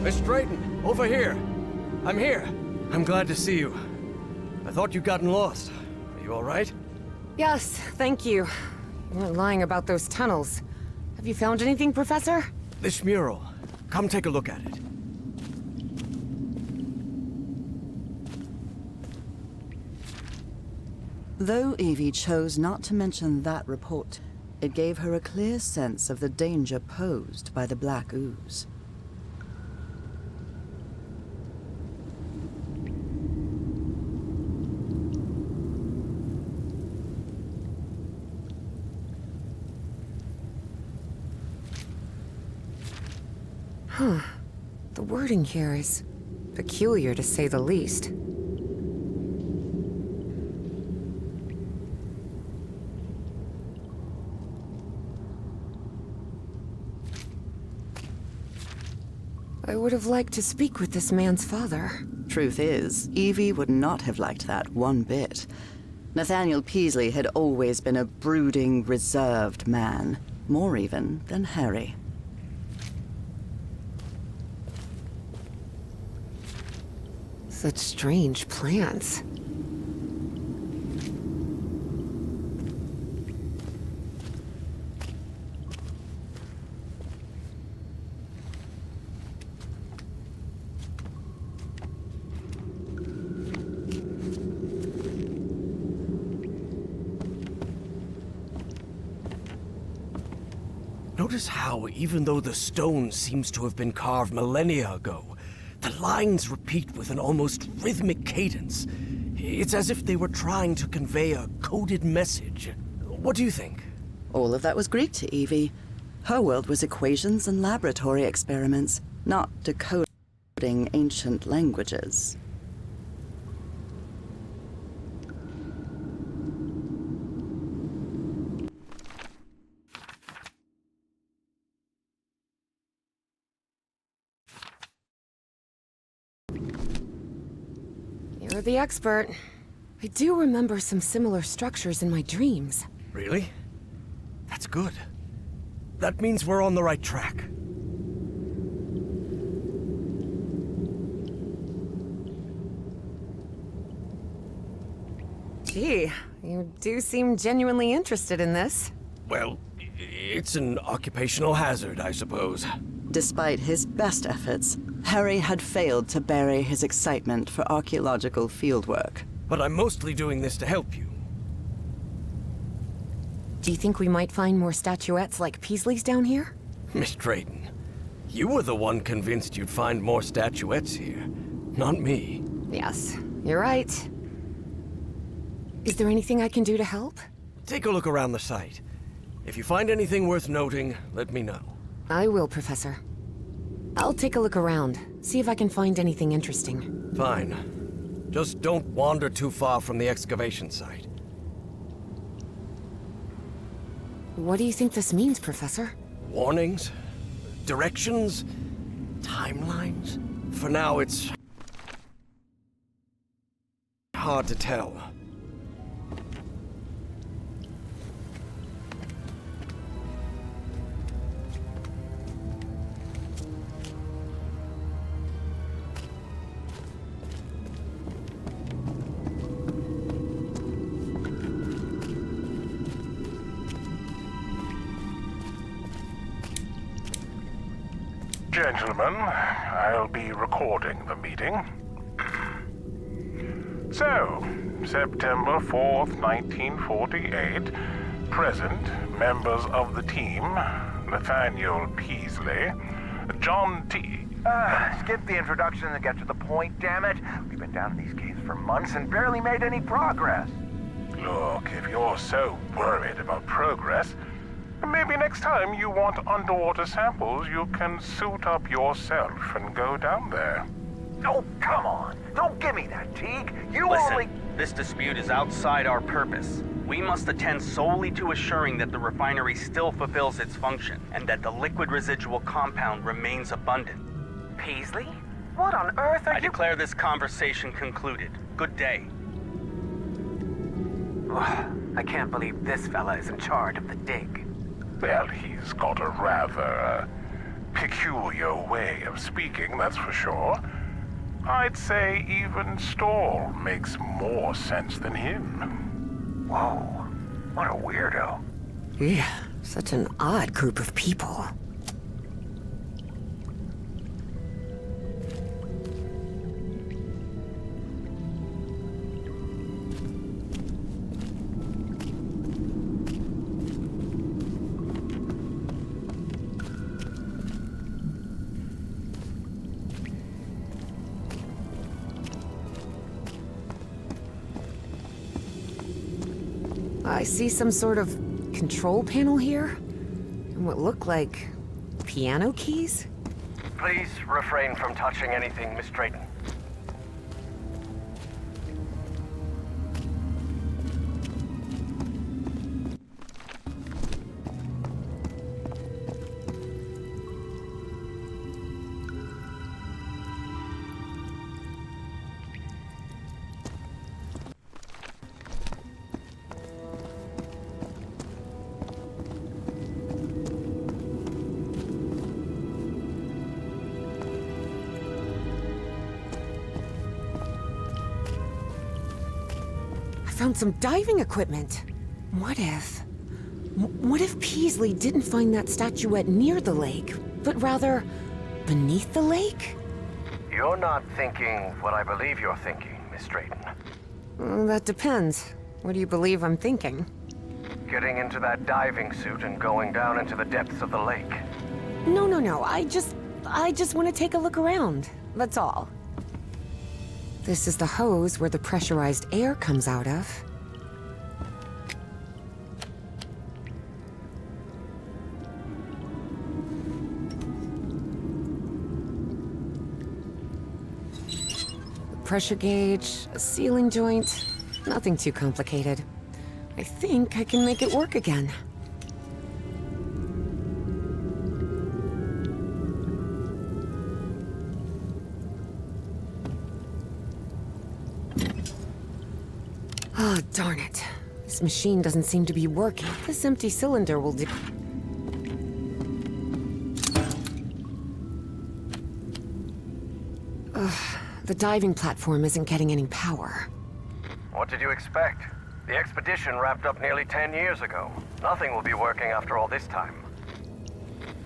Miss Drayton, over here. I'm here. I'm glad to see you. I thought you'd gotten lost. Are you all right? Yes, thank you. You weren't lying about those tunnels. Have you found anything, Professor? This mural. Come take a look at it. Though Evie chose not to mention that report, it gave her a clear sense of the danger posed by the black ooze. Huh. The wording here is peculiar, to say the least. I would have liked to speak with this man's father. Truth is, Evie would not have liked that one bit. Nathaniel Peasley had always been a brooding, reserved man. More even than Harry. Such strange plans. Notice how, even though the stone seems to have been carved millennia ago, the lines repeat with an almost rhythmic cadence. It's as if they were trying to convey a coded message. What do you think? All of that was Greek to Evie. Her world was equations and laboratory experiments, not decoding ancient languages. You're the expert. I do remember some similar structures in my dreams. Really? That's good. That means we're on the right track. Gee, you do seem genuinely interested in this. Well, it's an occupational hazard, I suppose. Despite his best efforts, Harry had failed to bury his excitement for archaeological fieldwork. But I'm mostly doing this to help you. Do you think we might find more statuettes like Peasley's down here? Miss Drayton, you were the one convinced you'd find more statuettes here, not me. Yes, you're right. Is there anything I can do to help? Take a look around the site. If you find anything worth noting, let me know. I will, Professor. I'll take a look around, see if I can find anything interesting. Fine. Just don't wander too far from the excavation site. What do you think this means, Professor? Warnings? Directions? Timelines? For now, it's hard to tell. Gentlemen, I'll be recording the meeting. So, September 4th, 1948. Present, members of the team, Nathaniel Peasley, John T. Skip the introduction and get to the point, damn it. We've been down in these caves for months and barely made any progress. Look, if you're so worried about progress, maybe next time you want underwater samples, you can suit up yourself and go down there. Oh, come on. Don't give me that, Teague. You Listen, only... this dispute is outside our purpose. We must attend solely to assuring that the refinery still fulfills its function, and that the liquid residual compound remains abundant. Peasley? What on earth are I you... declare this conversation concluded. Good day. I can't believe this fella is in charge of the dig. Well, he's got a rather peculiar way of speaking, that's for sure. I'd say even Stoll makes more sense than him. Whoa, what a weirdo. Yeah, such an odd group of people. I see some sort of control panel here, and what look like piano keys? Please refrain from touching anything, Miss Drayton. Found some diving equipment. What if Peasley didn't find that statuette near the lake, but rather beneath the lake? You're not thinking what I believe you're thinking, Miss Drayton. That depends. What do you believe I'm thinking? Getting into that diving suit and going down into the depths of the lake. No. I just want to take a look around. That's all. This is the hose where the pressurized air comes out of. A pressure gauge, a sealing joint, nothing too complicated. I think I can make it work again. Oh, darn it. This machine doesn't seem to be working. This empty cylinder will do. Ugh, the diving platform isn't getting any power. What did you expect? The expedition wrapped up nearly 10 years ago. Nothing will be working after all this time.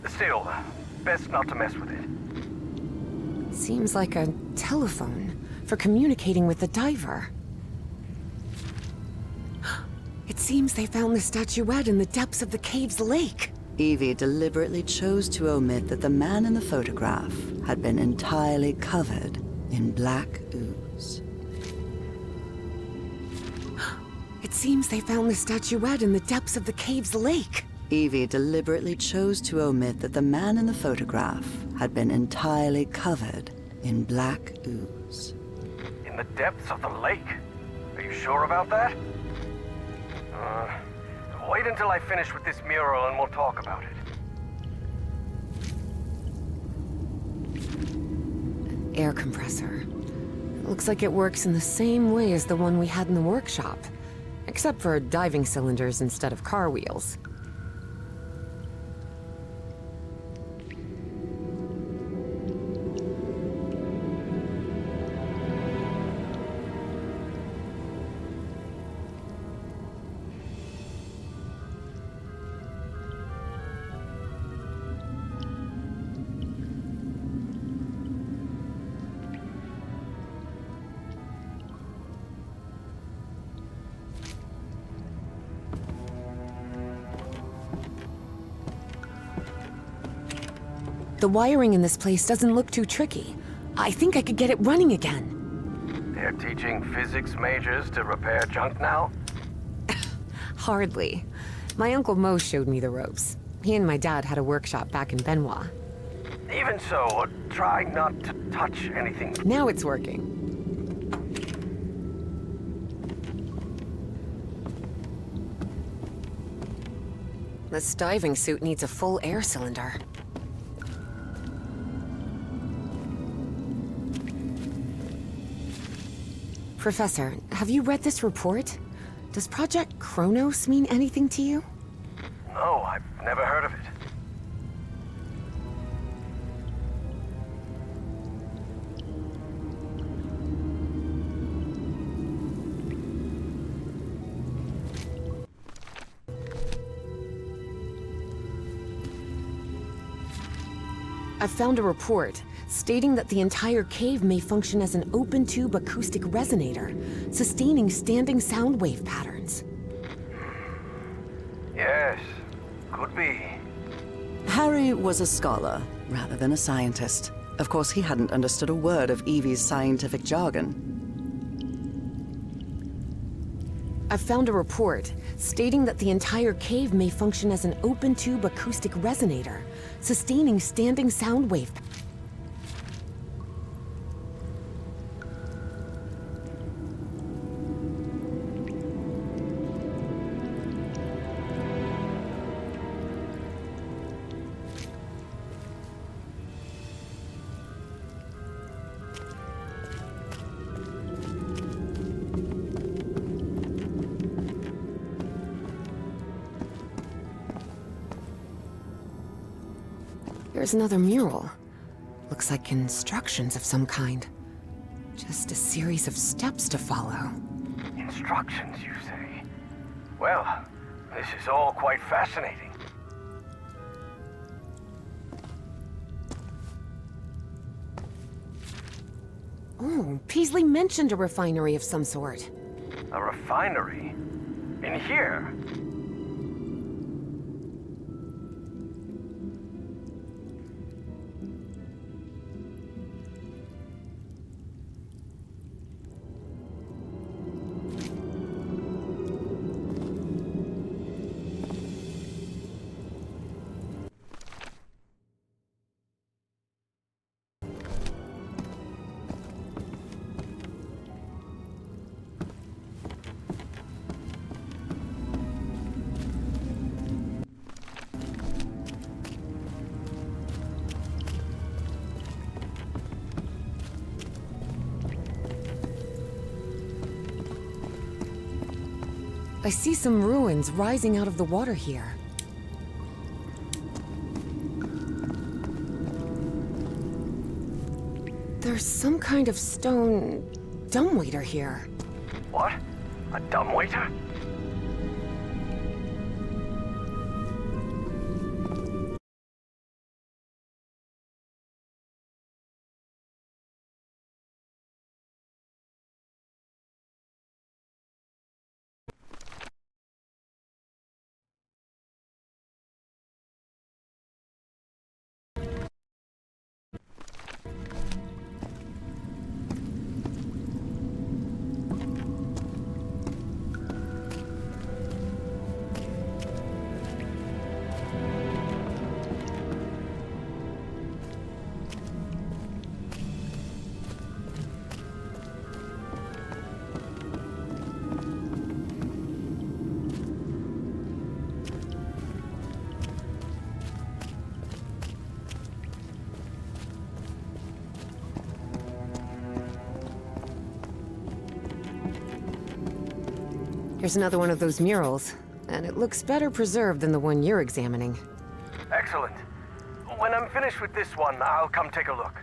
Still, best not to mess with it. Seems like a telephone for communicating with the diver. It seems they found the statuette in the depths of the cave's lake. Evie deliberately chose to omit that the man in the photograph had been entirely covered in black ooze. It seems they found the statuette in the depths of the cave's lake. Evie deliberately chose to omit that the man in the photograph had been entirely covered in black ooze. In the depths of the lake? Are you sure about that? Wait until I finish with this mural and we'll talk about it. Air compressor. It looks like it works in the same way as the one we had in the workshop, except for diving cylinders instead of car wheels. The wiring in this place doesn't look too tricky. I think I could get it running again. They're teaching physics majors to repair junk now? Hardly. My Uncle Mo showed me the ropes. He and my dad had a workshop back in Benoit. Even so, try not to touch anything. Now it's working. This diving suit needs a full air cylinder. Professor, have you read this report? Does Project Kronos mean anything to you? No, I've never heard of it. I found a report stating that the entire cave may function as an open-tube acoustic resonator, sustaining standing sound wave patterns. Yes, could be. Harry was a scholar, rather than a scientist. Of course, he hadn't understood a word of Evie's scientific jargon. I found a report stating that the entire cave may function as an open-tube acoustic resonator, sustaining standing sound wave. There's another mural. Looks like instructions of some kind. Just a series of steps to follow. Instructions, you say? Well, this is all quite fascinating. Oh, Peasley mentioned a refinery of some sort. A refinery? In here? I see some ruins rising out of the water here. There's some kind of stone dumbwaiter here. What? A dumbwaiter? Here's another one of those murals, and it looks better preserved than the one you're examining. Excellent. When I'm finished with this one, I'll come take a look.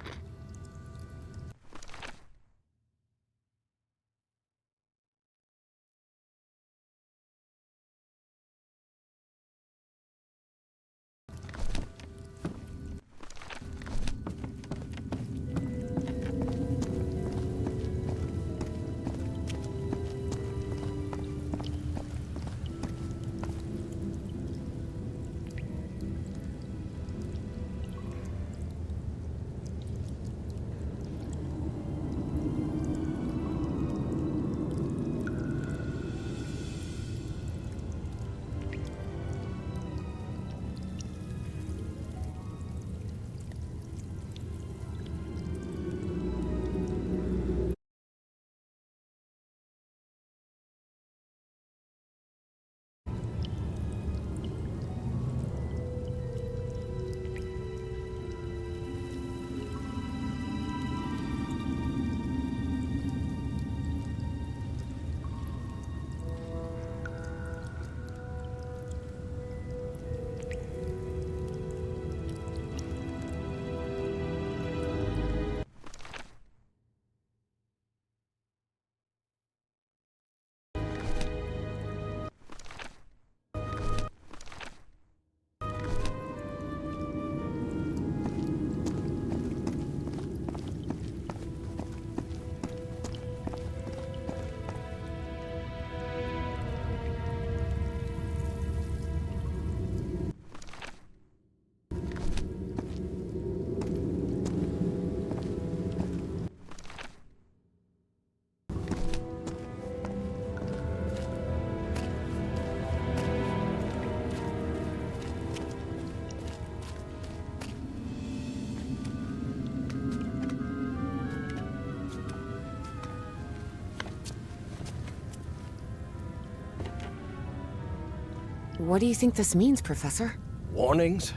What do you think this means, Professor? Warnings?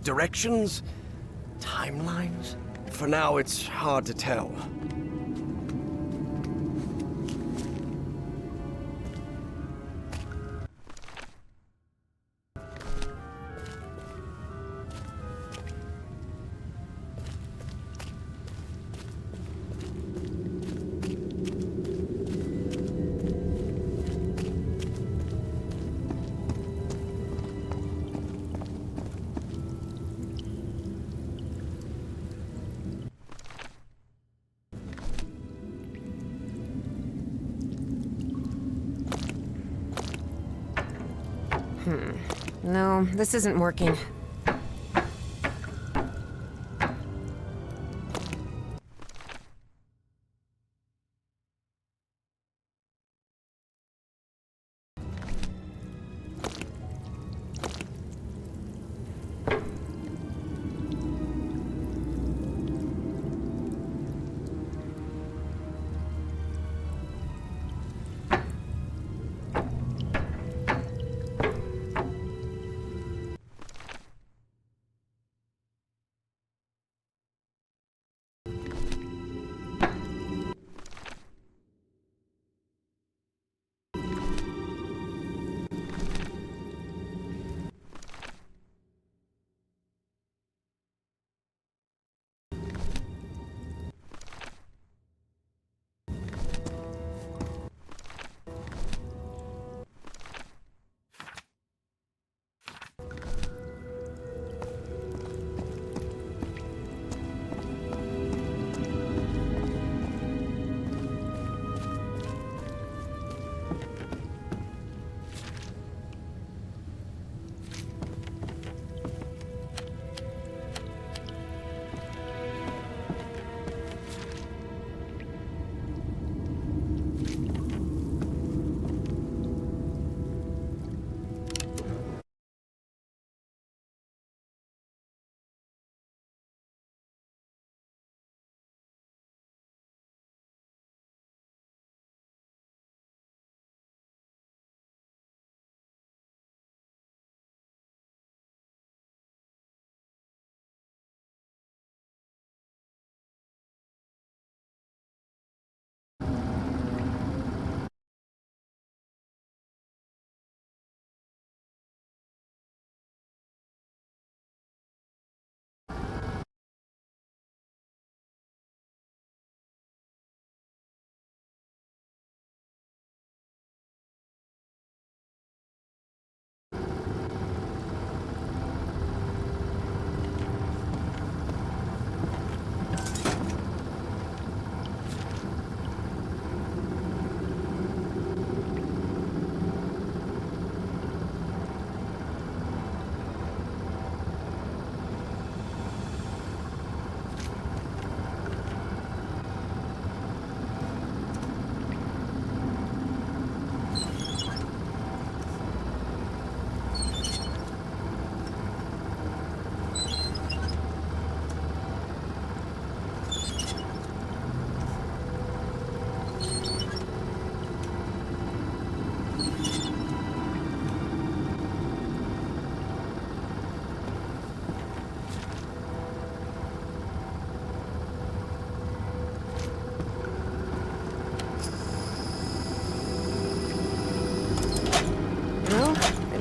Directions? Timelines? For now, it's hard to tell. No, this isn't working.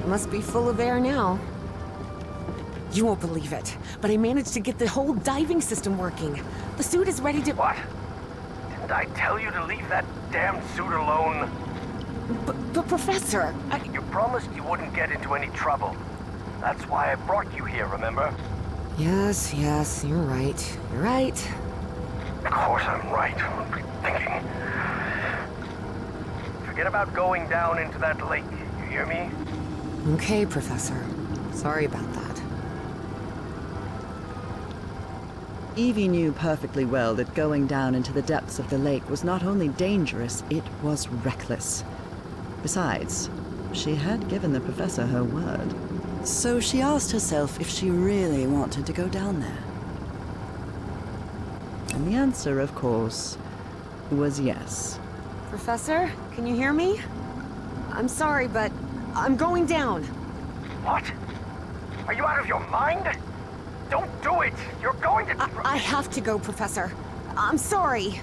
Must be full of air now. You won't believe it, but I managed to get the whole diving system working. The suit is ready to— What? Didn't I tell you to leave that damn suit alone? But Professor, You promised you wouldn't get into any trouble. That's why I brought you here, remember? Yes, you're right. You're right. Of course I'm right. What were you thinking? Forget about going down into that lake, you hear me? Okay, Professor. Sorry about that. Evie knew perfectly well that going down into the depths of the lake was not only dangerous, it was reckless. Besides, she had given the professor her word. So she asked herself if she really wanted to go down there. And the answer, of course, was yes. Professor, can you hear me? I'm sorry, but I'm going down. What? Are you out of your mind? Don't do it! You're going to... I have to go, Professor. I'm sorry.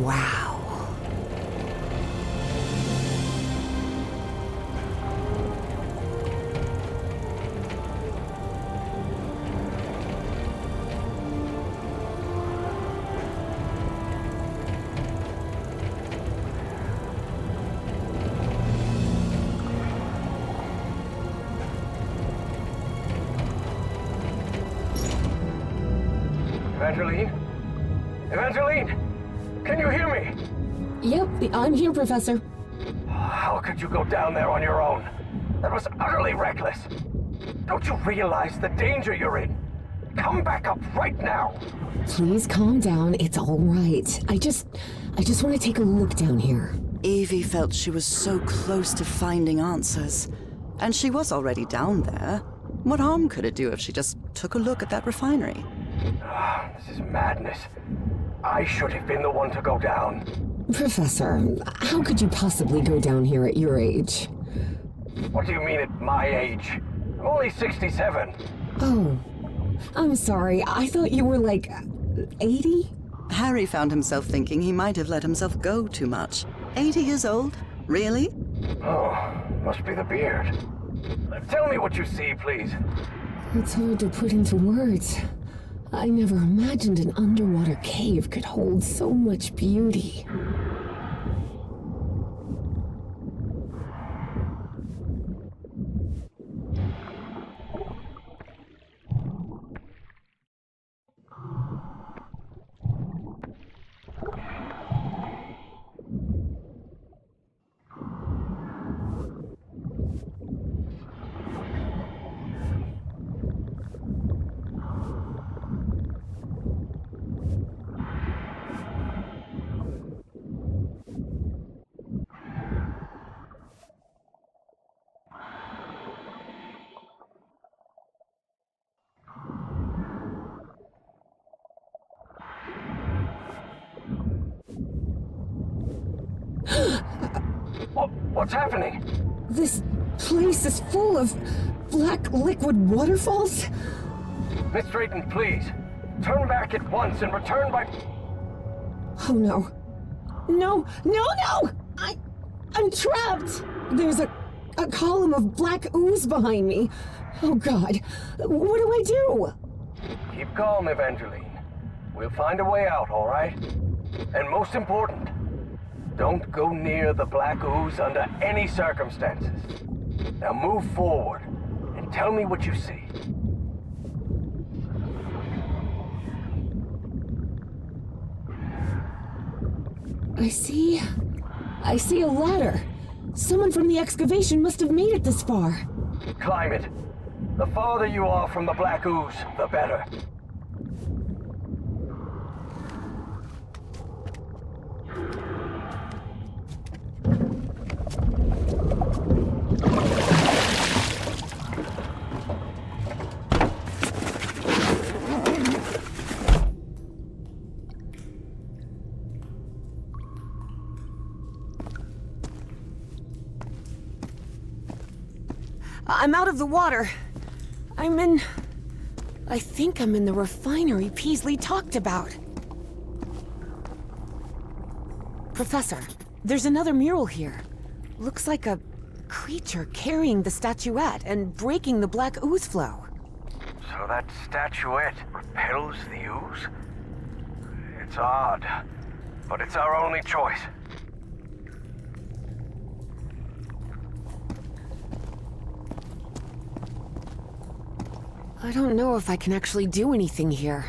Wow. Evangeline? Evangeline! Can you hear me? Yep, I'm here, Professor. How could you go down there on your own? That was utterly reckless. Don't you realize the danger you're in? Come back up right now. Please calm down. It's all right. I just want to take a look down here. Evie felt she was so close to finding answers. And she was already down there. What harm could it do if she just took a look at that refinery? This is madness. I should have been the one to go down. Professor, how could you possibly go down here at your age? What do you mean at my age? I'm only 67. Oh, I'm sorry. I thought you were like 80? Harry found himself thinking he might have let himself go too much. 80 years old? Really? Oh, must be the beard. Tell me what you see, please. It's hard to put into words. I never imagined an underwater cave could hold so much beauty. What's happening? This place is full of black liquid waterfalls? Miss Drayton, please. Turn back at once and return by... Oh no. No! I'm trapped! There's a column of black ooze behind me. Oh god. What do I do? Keep calm, Evangeline. We'll find a way out, all right? And most important, don't go near the black ooze under any circumstances. Now move forward and tell me what you see. I see a ladder. Someone from the excavation must have made it this far. Climb it. The farther you are from the black ooze, the better. I'm out of the water. I think I'm in the refinery Peasley talked about. Professor, there's another mural here. Looks like a creature carrying the statuette and breaking the black ooze flow. So that statuette repels the ooze? It's odd, but it's our only choice. I don't know if I can actually do anything here.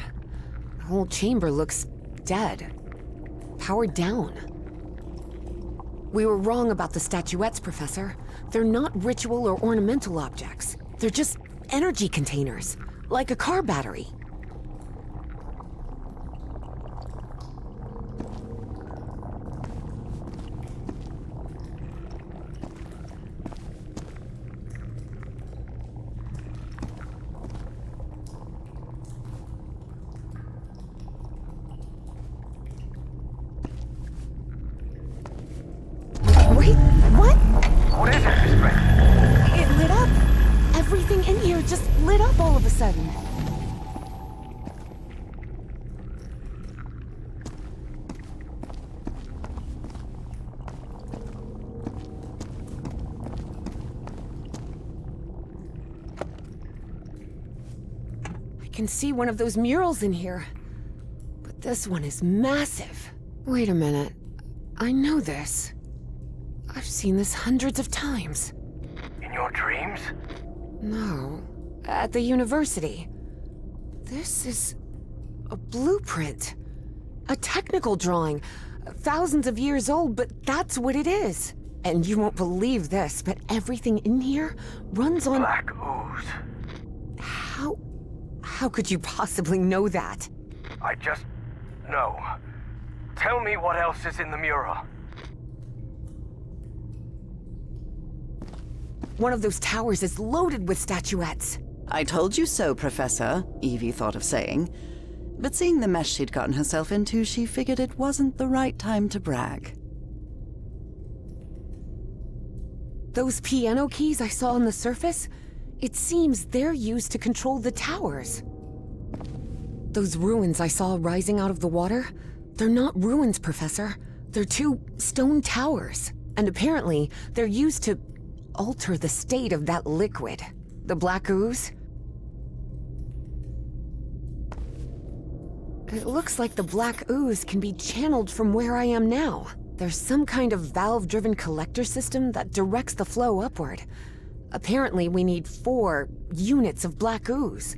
The whole chamber looks dead. Powered down. We were wrong about the statuettes, Professor. They're not ritual or ornamental objects. They're just energy containers, like a car battery. Everything in here just lit up all of a sudden. I can see one of those murals in here. But this one is massive. Wait a minute. I know this. I've seen this hundreds of times. In your dreams? No. At the university. This is a blueprint. A technical drawing. Thousands of years old, but that's what it is. And you won't believe this, but everything in here runs on... Black ooze. How could you possibly know that? I just know. Tell me what else is in the mural. One of those towers is loaded with statuettes. I told you so, Professor, Evie thought of saying. But seeing the mess she'd gotten herself into, she figured it wasn't the right time to brag. Those piano keys I saw on the surface, it seems they're used to control the towers. Those ruins I saw rising out of the water, they're not ruins, Professor. They're two stone towers. And apparently, they're used to alter the state of that liquid. The black ooze. It looks like the black ooze can be channeled from where I am now. There's some kind of valve-driven collector system that directs the flow upward. Apparently, we need 4 units of black ooze.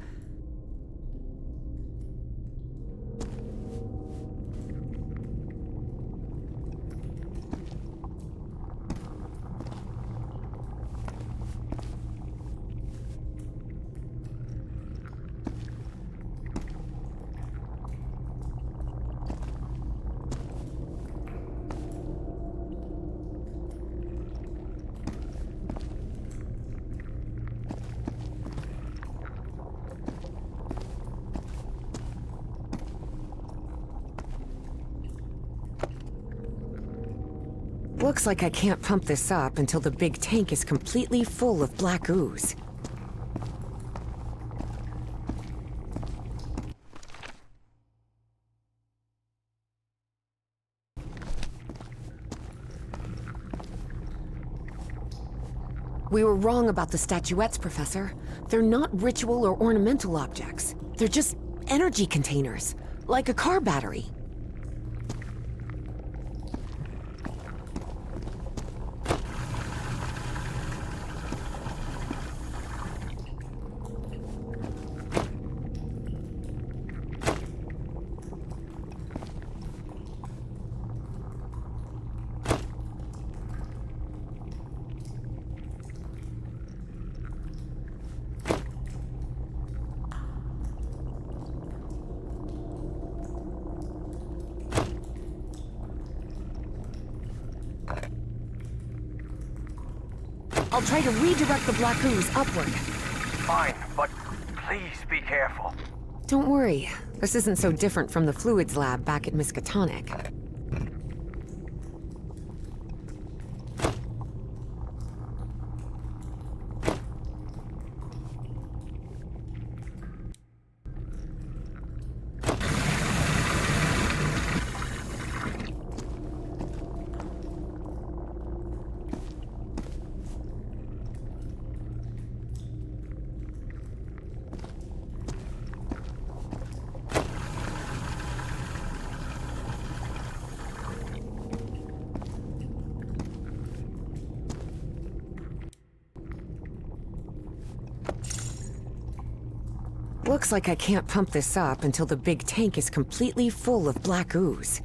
Looks like I can't pump this up until the big tank is completely full of black ooze. We were wrong about the statuettes, Professor. They're not ritual or ornamental objects. They're just energy containers, like a car battery. I'll try to redirect the black ooze upward. Fine, but please be careful. Don't worry. This isn't so different from the fluids lab back at Miskatonic. Looks like I can't pump this up until the big tank is completely full of black ooze.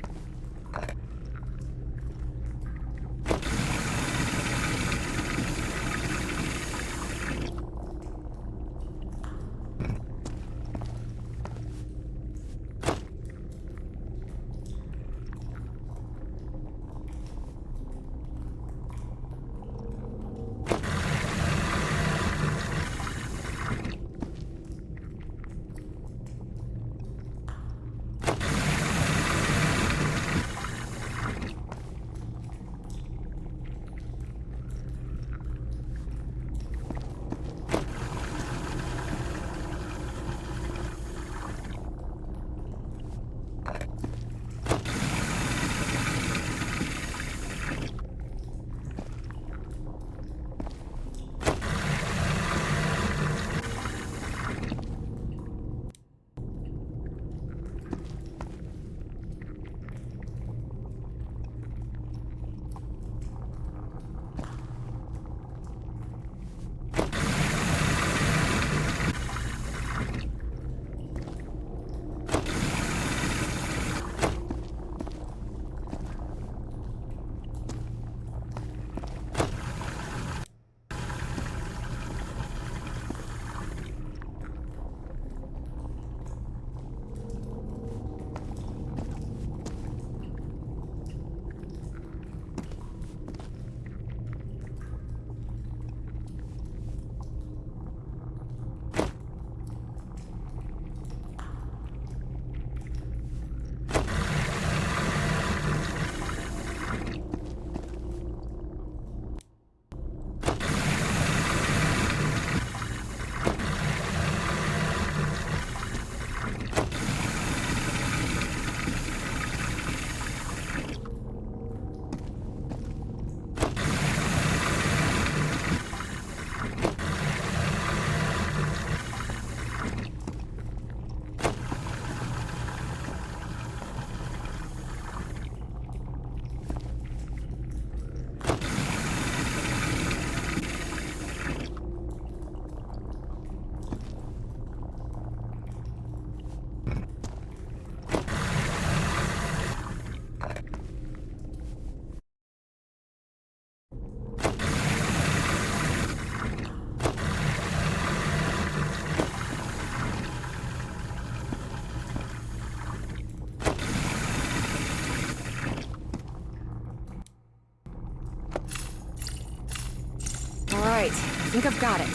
right, I think I've got it.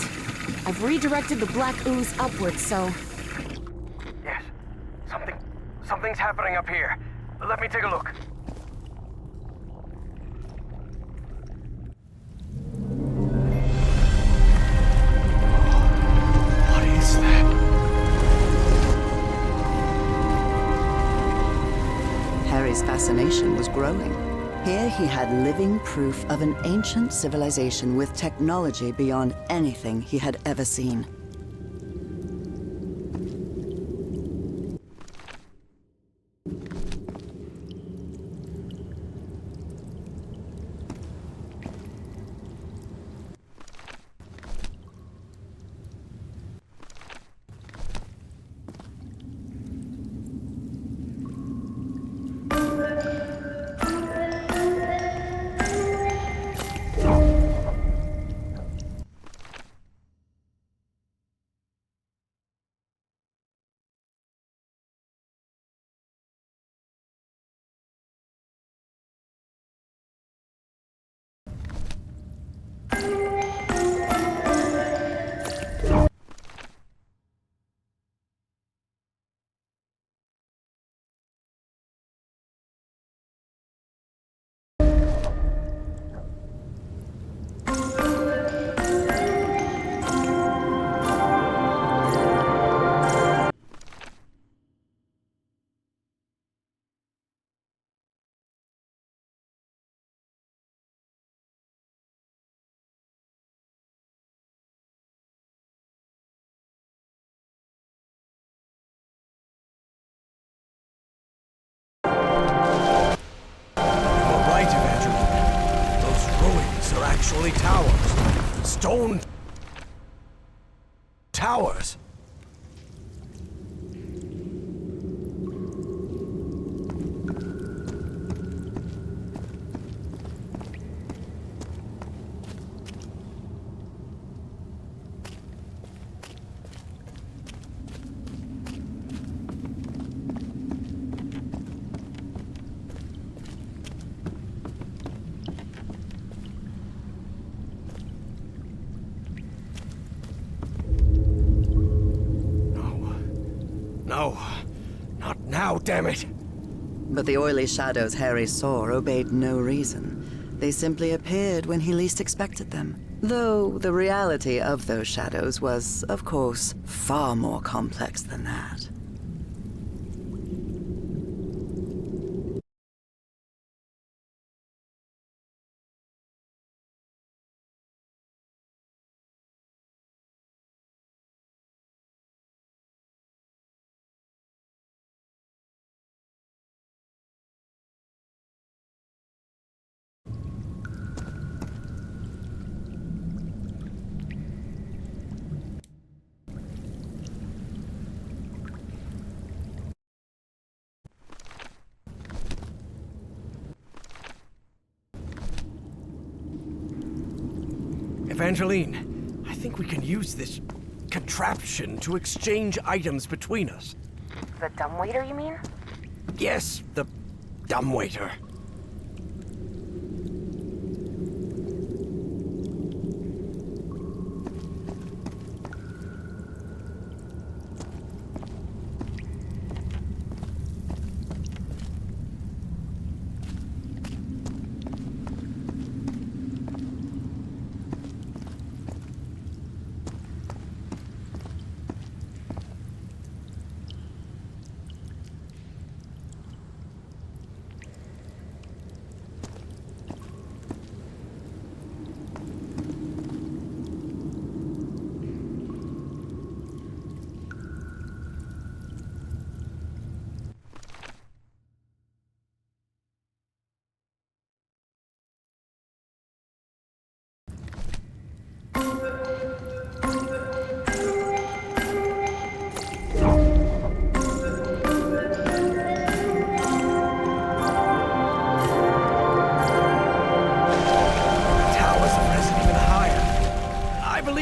I've redirected the black ooze upwards, so... Yes. Something's happening up here. Let me take a look. What is that? Harry's fascination was growing. Here he had living proof of an ancient civilization with technology beyond anything he had ever seen. Actually towers. Stone towers. No, not now, damn it! But the oily shadows Harry saw obeyed no reason. They simply appeared when he least expected them. Though the reality of those shadows was, of course, far more complex than that. Evangeline, I think we can use this contraption to exchange items between us. The dumbwaiter, you mean? Yes, the dumbwaiter.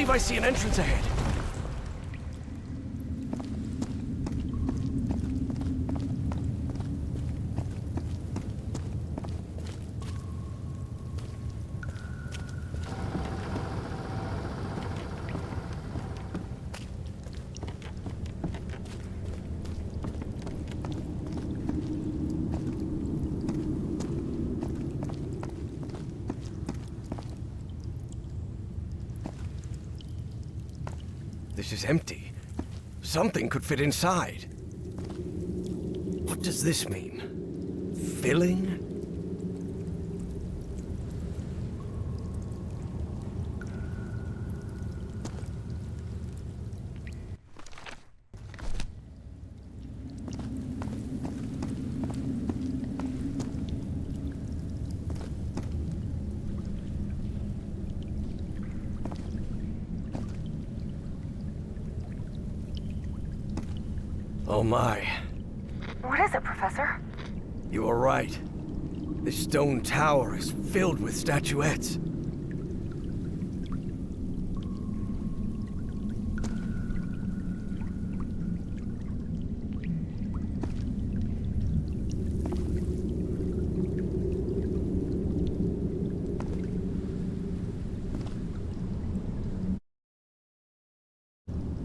I see an entrance ahead. This is empty. Something could fit inside. What does this mean? Filling? Oh my. What is it, Professor? You were right. This stone tower is filled with statuettes.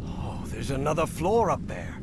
Oh, there's another floor up there.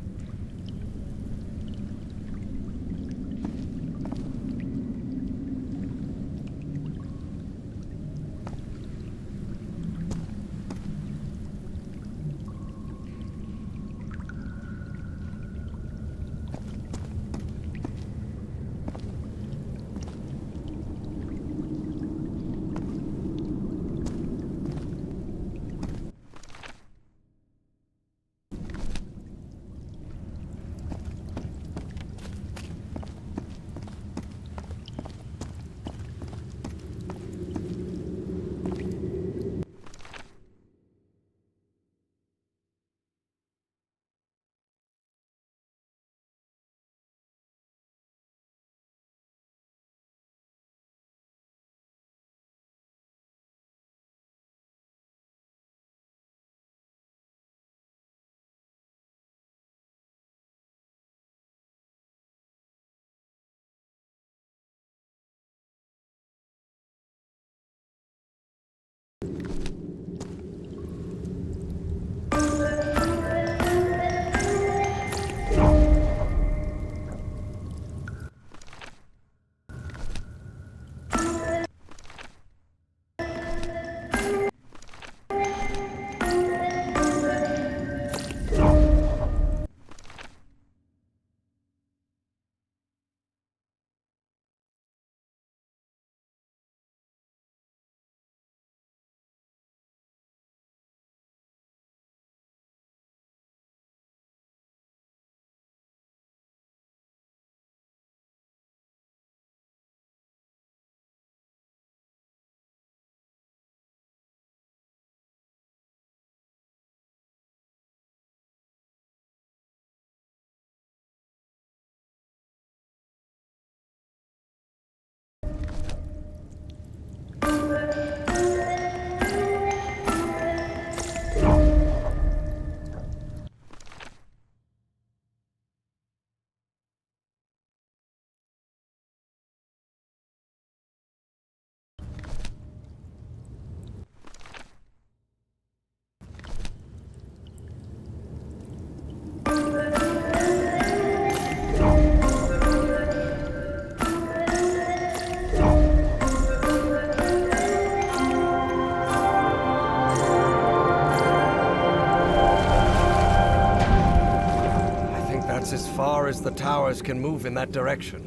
As far as the towers can move in that direction.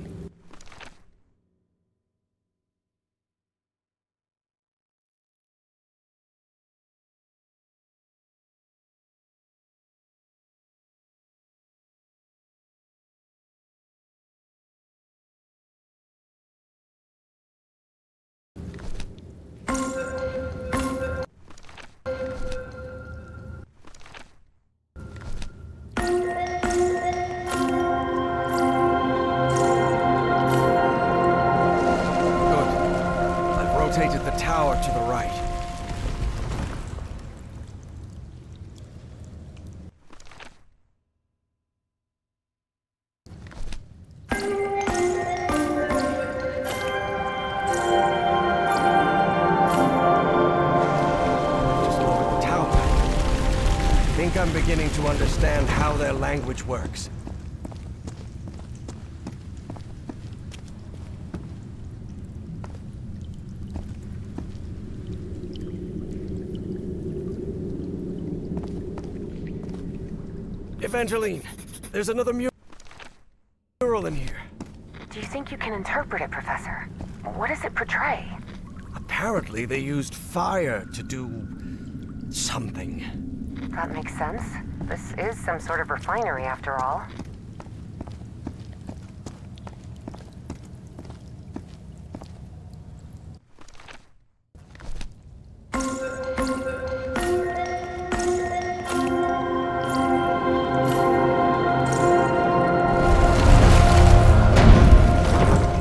Rotated the tower to the right. Just lowered the tower. I think I'm beginning to understand how their language works. Evangeline, there's another mural in here. Do you think you can interpret it, Professor? What does it portray? Apparently they used fire to do something. That makes sense. This is some sort of refinery, after all.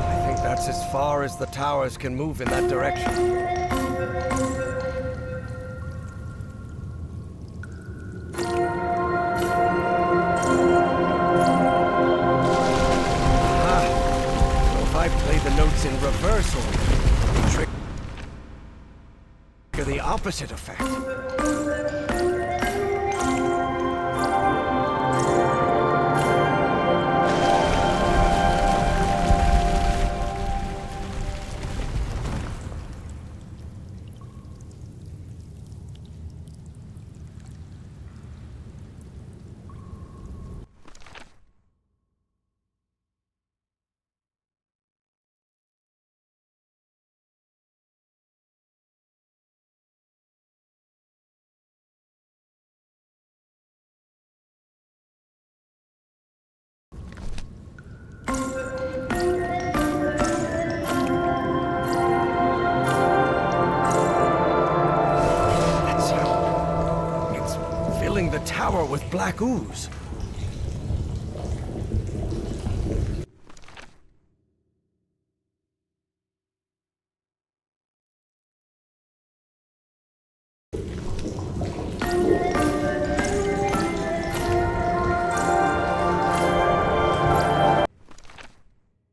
I think that's as far as the towers can move in that direction. The notes in reverse order trigger the opposite effect. The tower with black ooze.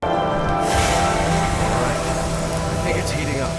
I think it's heating up.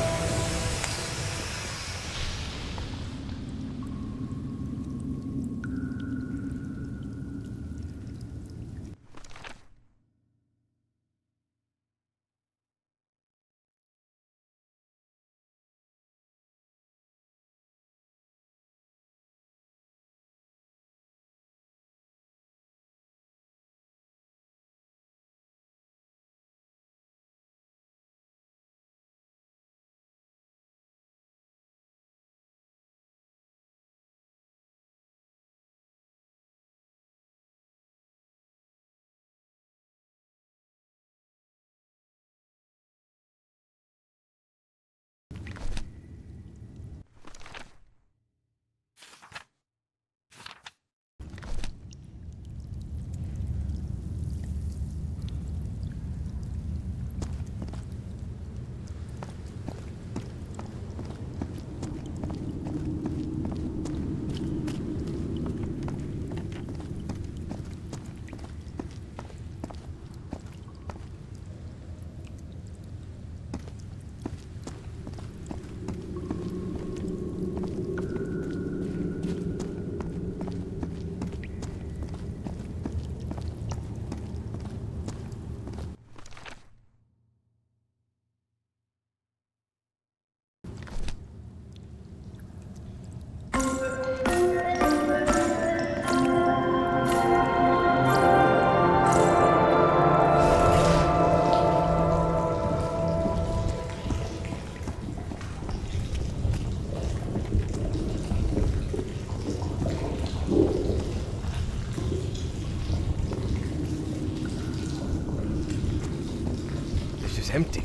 Empty.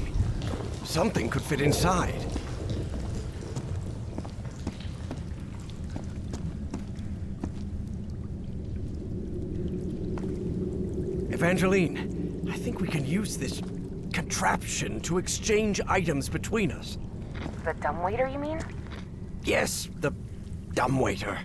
Something could fit inside. Evangeline, I think we can use this contraption to exchange items between us. The dumbwaiter, you mean? Yes, the dumbwaiter.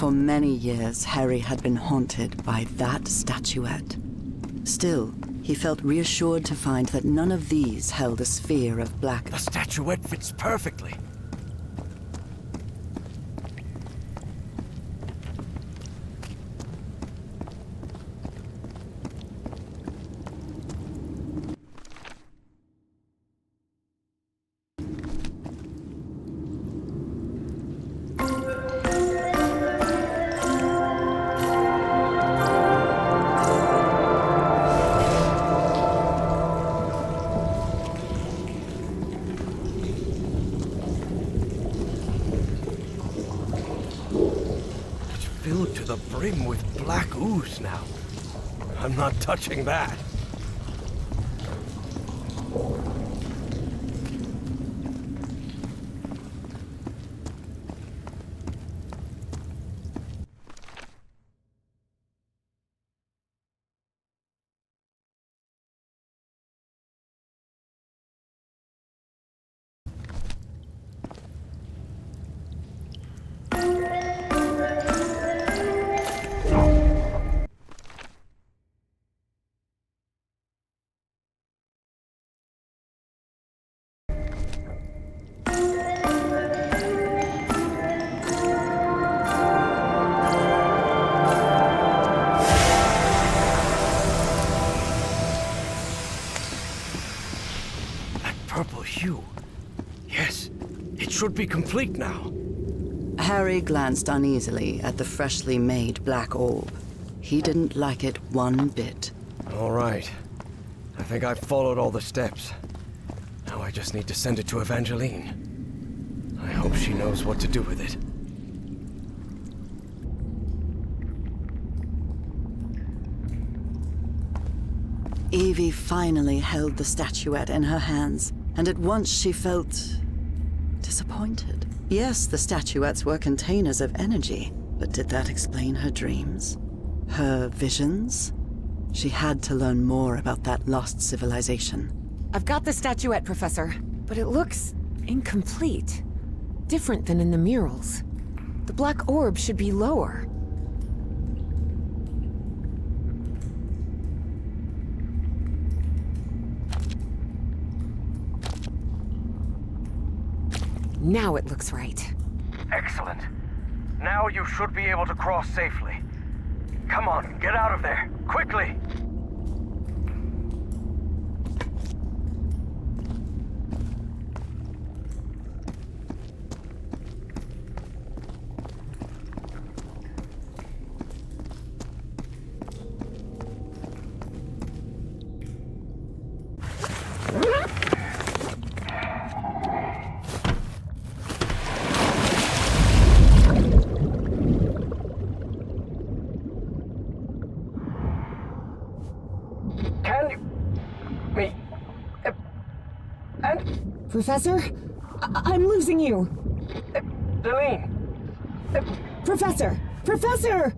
For many years, Harry had been haunted by that statuette. Still, he felt reassured to find that none of these held a sphere of black. The statuette fits perfectly. Filled to the brim with black ooze now. I'm not touching that. Purple hue. Yes, it should be complete now. Harry glanced uneasily at the freshly made black orb. He didn't like it one bit. All right. I think I've followed all the steps. Now I just need to send it to Evangeline. I hope she knows what to do with it. Evie finally held the statuette in her hands, and at once she felt disappointed. Yes, the statuettes were containers of energy, but did that explain her dreams? Her visions? She had to learn more about that lost civilization. I've got the statuette, Professor, but it looks incomplete. Different than in the murals. The black orb should be lower. Now it looks right. Excellent. Now you should be able to cross safely. Come on, get out of there, quickly! Professor? I'm losing you. Delene! Professor! Professor!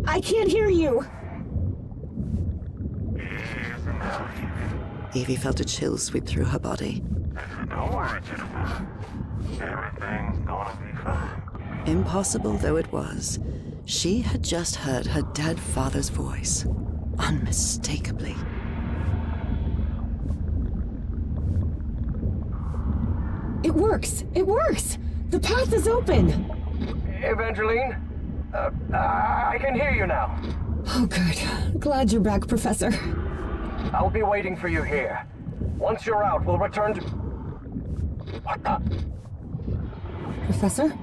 I can't hear you! Evie felt a chill sweep through her body. Don't worry, Jennifer. Everything's gonna be fine. Impossible though it was, she had just heard her dead father's voice, unmistakably. It works! It works! The path is open! Evangeline? I can hear you now. Oh, good. Glad you're back, Professor. I'll be waiting for you here. Once you're out, we'll return to... What the... Professor?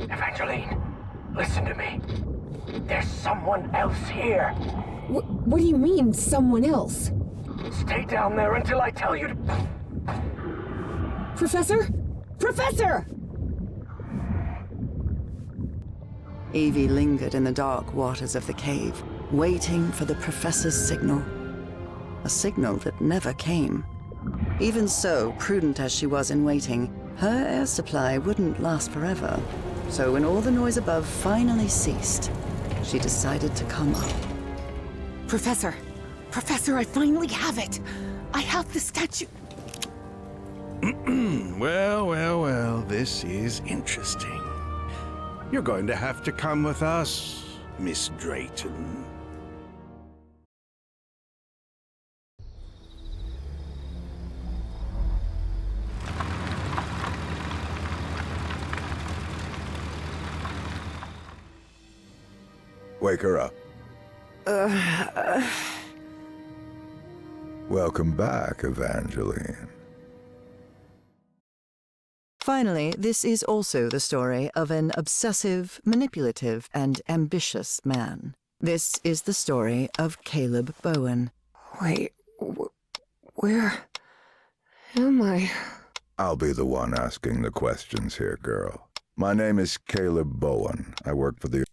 Evangeline, listen to me. There's someone else here. What do you mean, someone else? Stay down there until I tell you to... Professor? Professor! Evie lingered in the dark waters of the cave, waiting for the professor's signal. A signal that never came. Even so, prudent as she was in waiting, her air supply wouldn't last forever. So when all the noise above finally ceased, she decided to come up. Professor! Professor, I finally have it! I have the statue! Well, this is interesting. You're going to have to come with us, Miss Drayton. Wake her up. Welcome back, Evangeline. Finally, this is also the story of an obsessive, manipulative, and ambitious man. This is the story of Caleb Bowen. Wait, where am I? I'll be the one asking the questions here, girl. My name is Caleb Bowen. I work for the